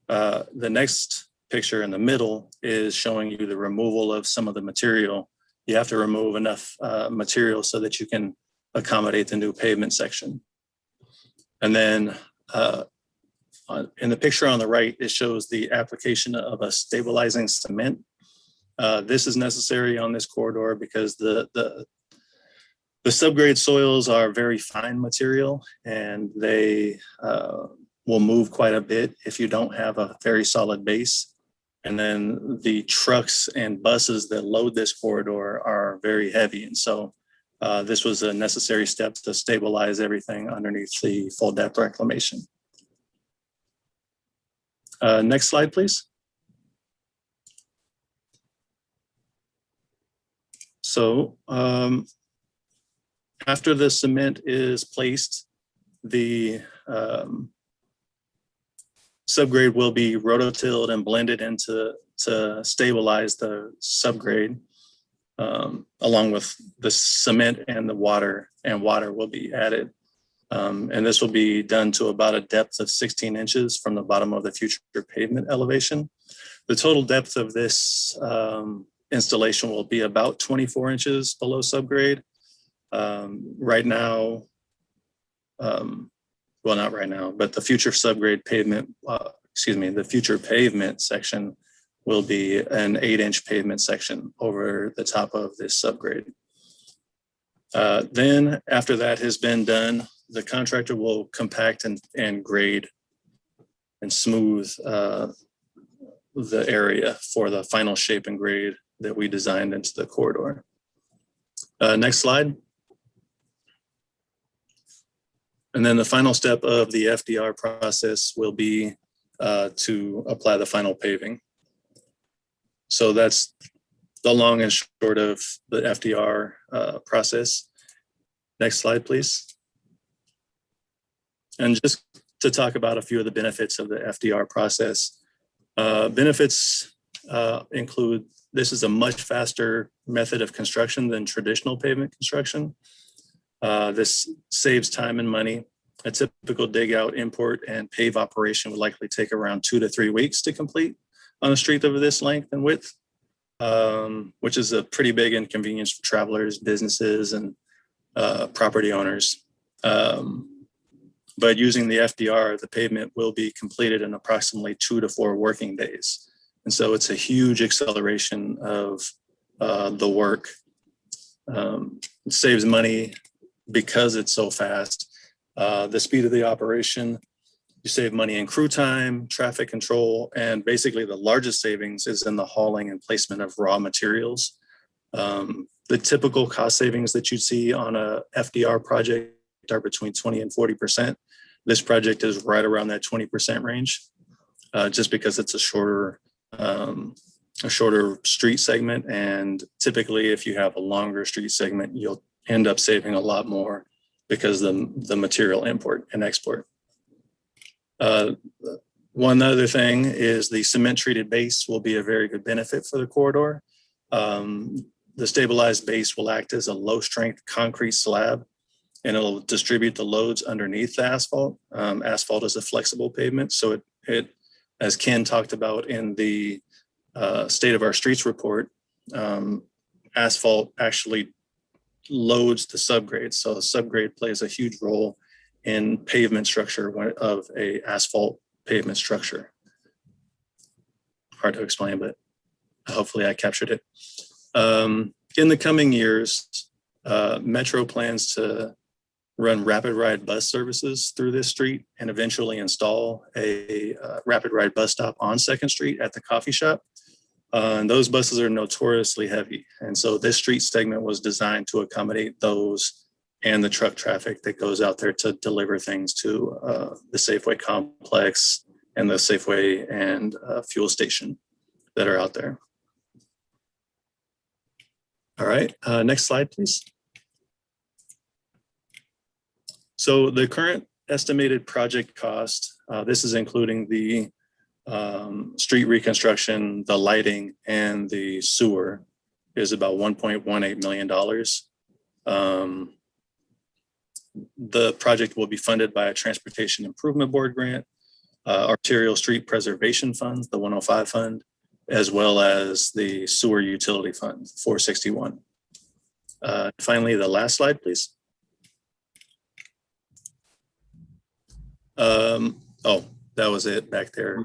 the next picture in the middle is showing you the removal of some of the material. You have to remove enough material so that you can accommodate the new pavement section. And then in the picture on the right, it shows the application of a stabilizing cement. This is necessary on this corridor because the subgrade soils are very fine material, and they will move quite a bit if you don't have a very solid base. And then the trucks and buses that load this corridor are very heavy. And so this was a necessary step to stabilize everything underneath the full depth reclamation. Next slide, please. So after the cement is placed, the subgrade will be rototilled and blended to stabilize the subgrade, along with the cement and the water, and water will be added. And this will be done to about a depth of 16 inches from the bottom of the future pavement elevation. The total depth of this installation will be about 24 inches below subgrade. Right now, well, not right now, but the future subgrade pavement, the future pavement section will be an 8-inch pavement section over the top of this subgrade. Then after that has been done, the contractor will compact and grade and smooth the area for the final shape and grade that we designed into the corridor. Next slide. And then the final step of the FDR process will be to apply the final paving. So that's the long and short of the FDR process. Next slide, please. And just to talk about a few of the benefits of the FDR process. Benefits include, this is a much faster method of construction than traditional pavement construction. This saves time and money. A typical dig out, import, and pave operation would likely take around 2 to 3 weeks to complete on a street of this length and width, which is a pretty big inconvenience for travelers, businesses, and property owners. But using the FDR, the pavement will be completed in approximately 2 to 4 working days. And so it's a huge acceleration of the work. It saves money because it's so fast. The speed of the operation, you save money in crew time, traffic control, and basically the largest savings is in the hauling and placement of raw materials. The typical cost savings that you see on a FDR project are between 20 and 40%. This project is right around that 20% range, just because it's a shorter a shorter street segment. And typically, if you have a longer street segment, you'll end up saving a lot more because the material import and export. One other thing is the cement treated base will be a very good benefit for the corridor. The stabilized base will act as a low strength concrete slab, and it'll distribute the loads underneath the asphalt. Asphalt is a flexible pavement, so it as Ken talked about in the State of Our Streets report, asphalt actually loads the subgrade. So the subgrade plays a huge role in pavement structure of a asphalt pavement structure. Hard to explain, but hopefully I captured it. In the coming years, Metro plans to run rapid ride bus services through this street and eventually install a rapid ride bus stop on 2nd Street at the coffee shop. And those buses are notoriously heavy. And so this street segment was designed to accommodate those and the truck traffic that goes out there to deliver things to the Safeway complex and the Safeway and fuel station that are out there. All right, next slide, please. So the current estimated project cost, this is including the street reconstruction, the lighting, and the sewer, is about $1.18 million. The project will be funded by a Transportation Improvement Board grant, Arterial Street Preservation Fund, the 105 fund, as well as the Sewer Utility Fund, 461. Finally, the last slide, please. Oh, that was it back there.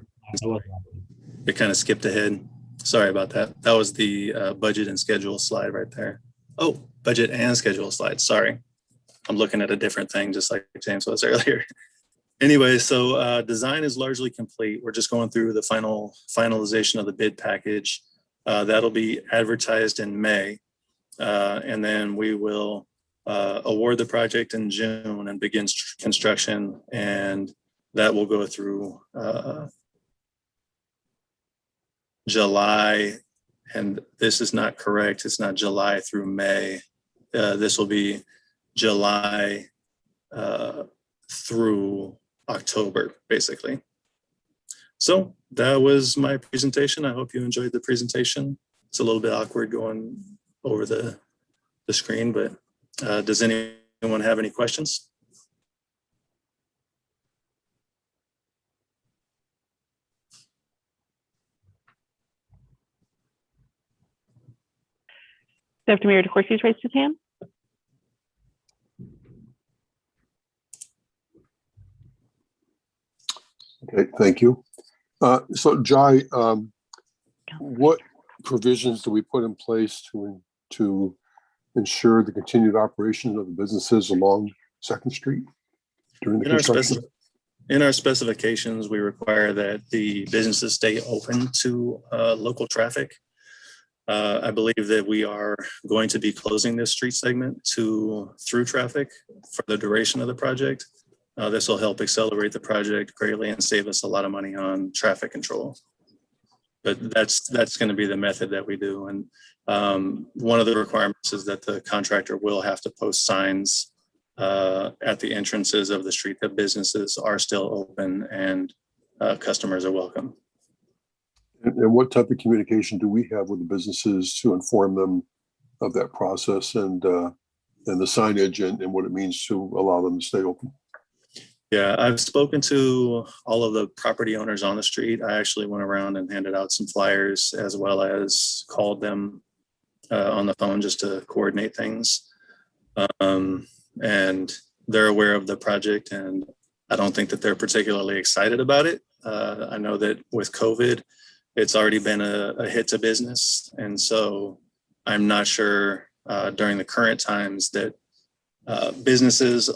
It kind of skipped ahead. Sorry about that. That was the budget and schedule slide right there. Oh, budget and schedule slide. Sorry. I'm looking at a different thing, just like James was earlier. Anyway, so design is largely complete. We're just going through the finalization of the bid package. That'll be advertised in May. And then we will award the project in June and begin construction. And that will go through July. And this is not correct. It's not July through May. This will be July through October, basically. So that was my presentation. I hope you enjoyed the presentation. It's a little bit awkward going over the screen, but does anyone have any questions? Deputy Mayor DeCourcy's raised his hand. Okay, thank you. So Jai, what provisions do we put in place to ensure the continued operation of the businesses along 2nd Street during the construction? In our specifications, we require that the businesses stay open to local traffic. I believe that we are going to be closing this street segment to through traffic for the duration of the project. This will help accelerate the project greatly and save us a lot of money on traffic control. But that's going to be the method that we do. And one of the requirements is that the contractor will have to post signs at the entrances of the street that businesses are still open and customers are welcome. And what type of communication do we have with the businesses to inform them of that process and the signage and what it means to allow them to stay open? Yeah, I've spoken to all of the property owners on the street. I actually went around and handed out some flyers as well as called them on the phone just to coordinate things. And they're aware of the project, and I don't think that they're particularly excited about it. I know that with COVID, it's already been a hit to business. And so I'm not sure during the current times that businesses,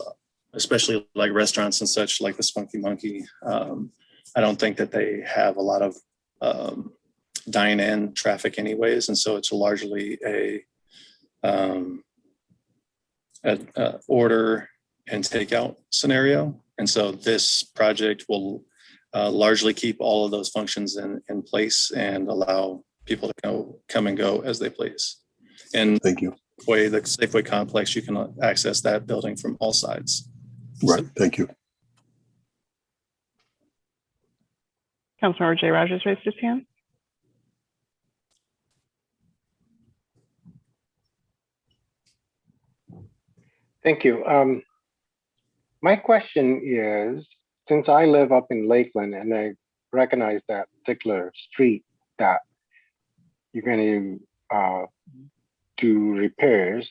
especially like restaurants and such, like the Spunky Monkey, I don't think that they have a lot of dine-in traffic anyways. And so it's largely a order and takeout scenario. And so this project will largely keep all of those functions in place and allow people to come and go as they please. And Thank you. the Safeway complex, you can access that building from all sides. Right. Thank you. Councilmember Jay Rogers raised his hand. Thank you. My question is, since I live up in Lakeland and I recognize that particular street that you're going to do repairs,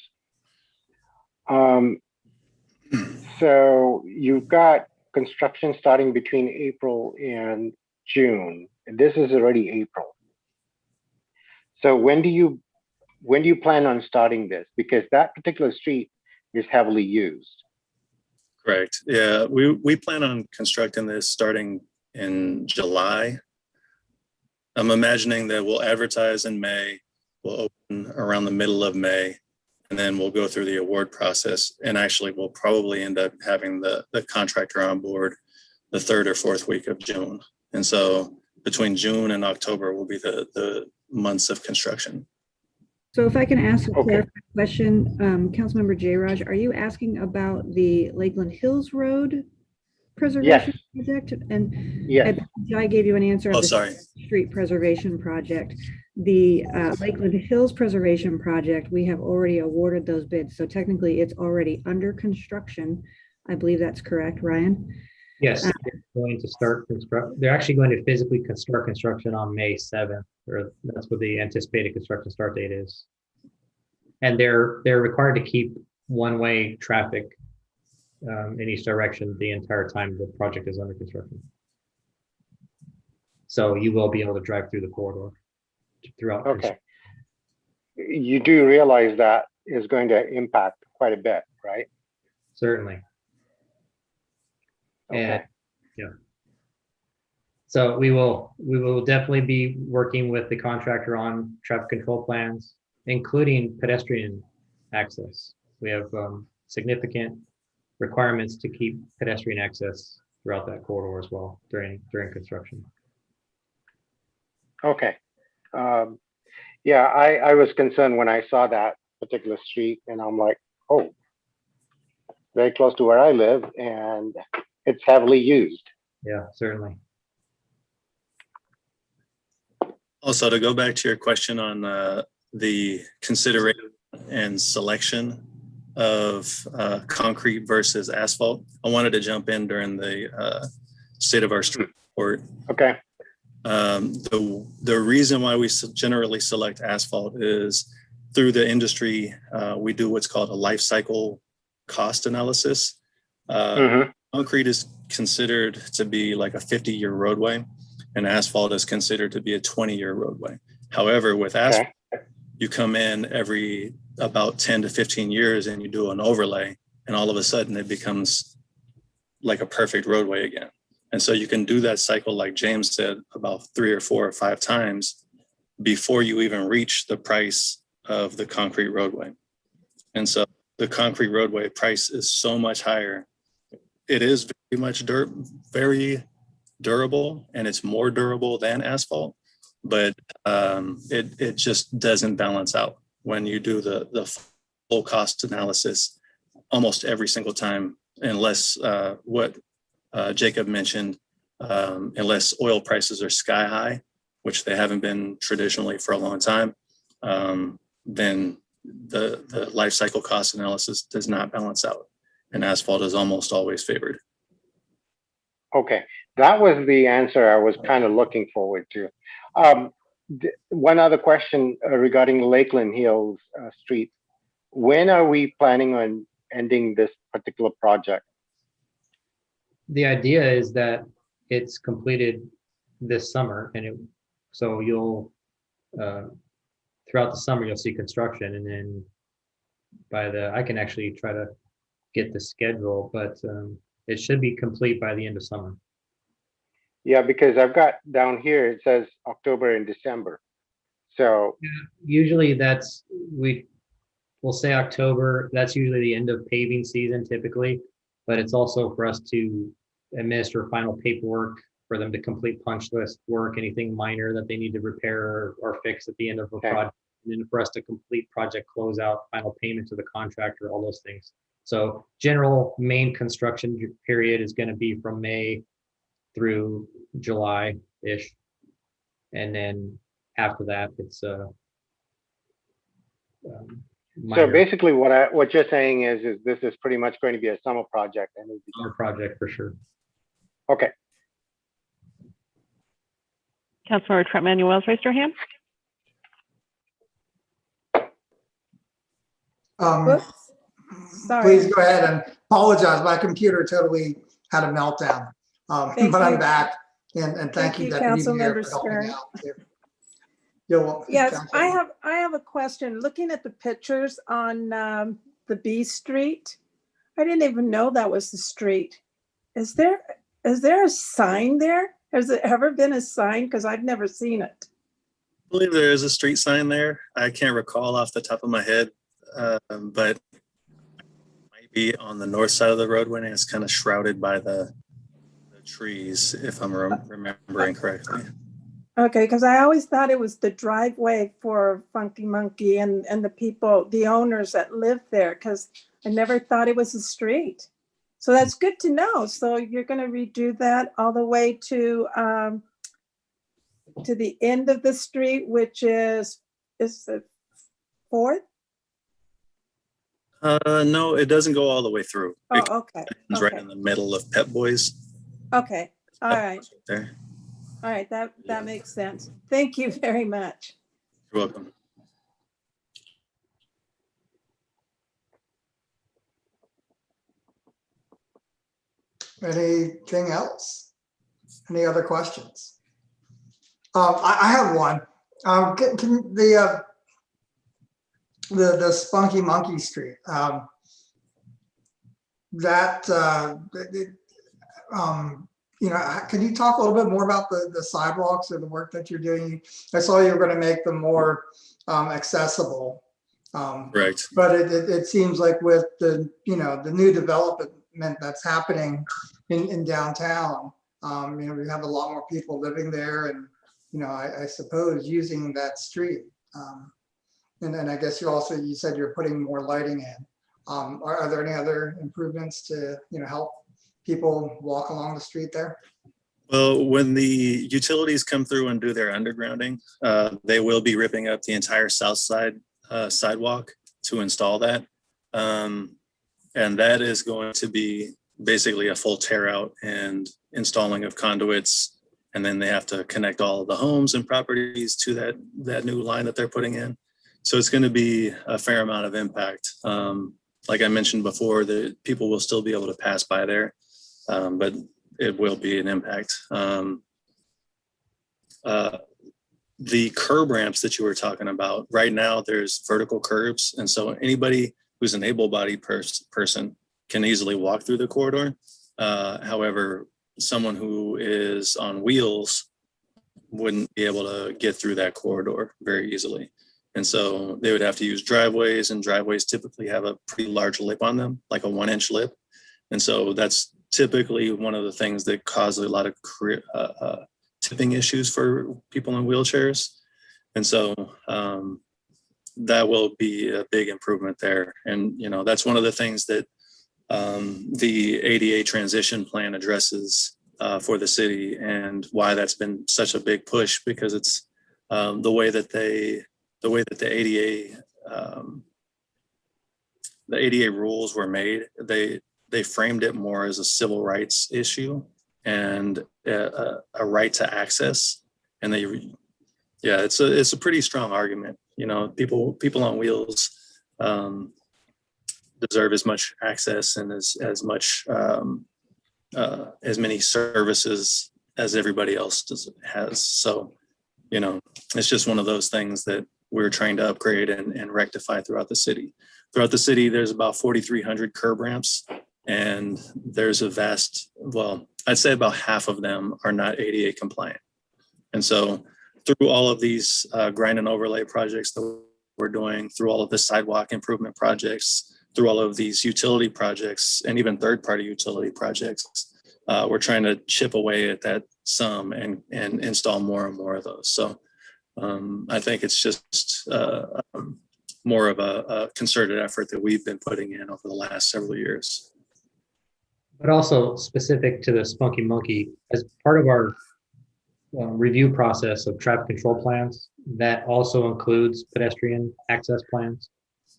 so you've got construction starting between April and June, and this is already April. So when do you plan on starting this? Because that particular street is heavily used. Correct. Yeah, we plan on constructing this starting in July. I'm imagining that we'll advertise in May, we'll open around the middle of May, and then we'll go through the award process. And actually, we'll probably end up having the contractor on board the 3rd or 4th week of June. And so between June and October will be the months of construction. So if I can ask a clarifying question, Councilmember J. Raj, are you asking about the Lakeland Hills Road preservation project? And yes. I gave you an answer. Oh, of the sorry. Street preservation project. The Lakeland Hills preservation project, we have already awarded those bids. So technically it's already under construction. I believe that's correct, Ryan? Yes, they're going to start they're actually going to physically start construction on May 7th, or that's what the anticipated construction start date is. And they're required to keep one-way traffic in each direction the entire time the project is under construction. So you will be able to drive through the corridor throughout. Okay. You do realize that is going to impact quite a bit, right? Certainly. Okay. And yeah. So we will definitely be working with the contractor on traffic control plans, including pedestrian access. We have significant requirements to keep pedestrian access throughout that corridor as well during construction. Okay. Yeah, I was concerned when I saw that particular street, and I'm like, oh, very close to where I live, and it's heavily used. Yeah, certainly. Also, to go back to your question on the consideration and selection of concrete versus asphalt, I wanted to jump in during the state of our street report. Okay. The reason why we generally select asphalt is through the industry, we do what's called a life cycle cost analysis. Concrete is considered to be like a 50-year roadway, and asphalt is considered to be a 20-year roadway. However, with asphalt, you come in every about 10 to 15 years and you do an overlay, and all of a sudden it becomes like a perfect roadway again. And so you can do that cycle, like James said, about 3 or 4 or 5 times before you even reach the price of the concrete roadway. And so the concrete roadway price is so much higher. It is very much very durable, and it's more durable than asphalt, but it just doesn't balance out when you do the full cost analysis almost every single time, unless what Jacob mentioned, unless oil prices are sky high, which they haven't been traditionally for a long time, then the life cycle cost analysis does not balance out, and asphalt is almost always favored. Okay, that was the answer I was kind of looking forward to. One other question regarding Lakeland Hills Street. When are we planning on ending this particular project? The idea is that it's completed this summer, and so you'll throughout the summer you'll see construction, and then I can actually try to get the schedule, but it should be complete by the end of summer. Yeah, because I've got down here, it says October and December. So usually we'll say October. That's usually the end of paving season typically, but it's also for us to administer final paperwork for them to complete punch list work, anything minor that they need to repair or fix at the end of a Okay. project, and then for us to complete project closeout, final payment to the contractor, all those things. So general main construction period is going to be from May through July-ish. And then after that, it's So minor basically what you're saying is this is pretty much going to be a summer project and it'll be summer project for sure. okay. Councilmember Trent Manuel's raised your hand. Whoops. Sorry. Please go ahead and apologize. My computer totally had a meltdown. Thank But I'm you. back, and thank you, Deputy Mayor, Councilmember for helping Stern. out. You're welcome. Yes, Councilman. I have a question. Looking at the pictures on the B Street, I didn't even know that was the street. Is there a sign there? Has it ever been a sign? Because I've never seen it. I believe there is a street sign there. I can't recall off the top of my head, but it might be on the north side of the roadway, and it's kind of shrouded by the trees, if I'm remembering correctly. Okay, because I always thought it was the driveway for Funky Monkey and the people, the owners that live there, because I never thought it was a street. So that's good to know. So you're going to redo that all the way to the end of the street, which is the 4th? No, it doesn't go all the way through. Oh, It okay. ends right in the middle of Pep Boys. Okay. All right. There. All right. That makes sense. Thank you very much. You're welcome. Anything else? Any other questions? I have one. Can the Spunky Monkey Street, can you talk a little bit more about the sidewalks or the work that you're doing? I saw you were going to make them more accessible. Right. But it seems like with the new development that's happening in downtown, we have a lot more people living there, and I suppose using that street. And then I guess you said you're putting more lighting in. Are there any other improvements to help people walk along the street there? Well, when the utilities come through and do their undergrounding, they will be ripping up the entire south side sidewalk to install that. And that is going to be basically a full tear out and installing of conduits. And then they have to connect all of the homes and properties to that new line that they're putting in. So it's going to be a fair amount of impact. Like I mentioned before, the people will still be able to pass by there, but it will be an impact. The curb ramps that you were talking about, right now there's vertical curbs. And so anybody who's an able-bodied person can easily walk through the corridor. However, someone who is on wheels wouldn't be able to get through that corridor very easily. And so they would have to use driveways, and driveways typically have a pretty large lip on them, like a 1-inch lip. And so that's typically one of the things that cause a lot of tipping issues for people in wheelchairs. And so that will be a big improvement there. And, that's one of the things that the ADA transition plan addresses for the city, and why that's been such a big push, because it's the way that the ADA rules were made. They framed it more as a civil rights issue and a right to access. And it's a pretty strong argument. People on wheels deserve as much access and as many services as everybody else has. So, it's just one of those things that we're trying to upgrade and rectify throughout the city. Throughout the city, there's about 4,300 curb ramps, and there's I'd say about half of them are not ADA compliant. And so through all of these grind and overlay projects that we're doing, through all of the sidewalk improvement projects, through all of these utility projects, and even third-party utility projects, we're trying to chip away at that sum and install more and more of those. So I think it's just more of a concerted effort that we've been putting in over the last several years. But also specific to the Spunky Monkey, as part of our review process of traffic control plans, that also includes pedestrian access plans.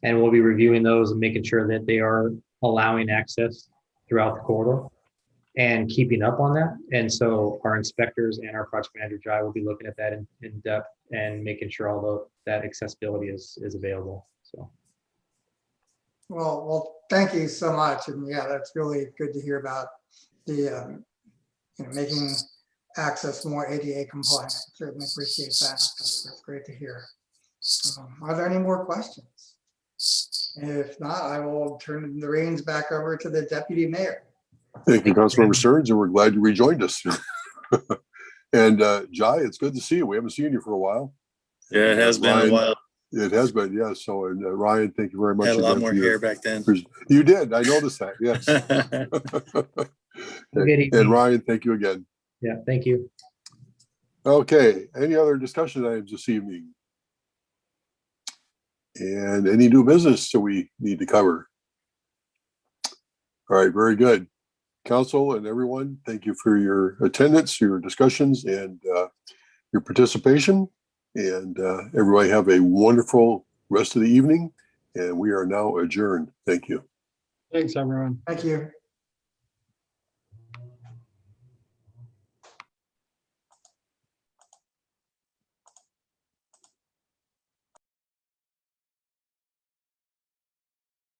And we'll be reviewing those and making sure that they are allowing access throughout the corridor and keeping up on that. And so our inspectors and our project manager, Jai, will be looking at that in depth and making sure all that accessibility is available. So. Well, thank you so much. And yeah, that's really good to hear about the, making access more ADA compliant. Certainly appreciate that. That's great to hear. Are there any more questions? If not, I will turn the reins back over to the Deputy Mayor. Thank you, Councilmember Stearns, and we're glad you rejoined us. And Jai, it's good to see you. We haven't seen you for a while. Yeah, it has been Ryan, a while. It has been, yes. So, and Ryan, thank you very much. Had a lot again more for your- hair back then. You did. I noticed that. Yes. Good And Ryan, thank you again. Yeah, thank you. Okay. Any other discussion items this evening? And any new business that we need to cover? All right. Very good. Council and everyone, thank you for your attendance, your discussions, and your participation. And everybody have a wonderful rest of the evening. And we are now adjourned. Thank you. Thanks, everyone. Thank you.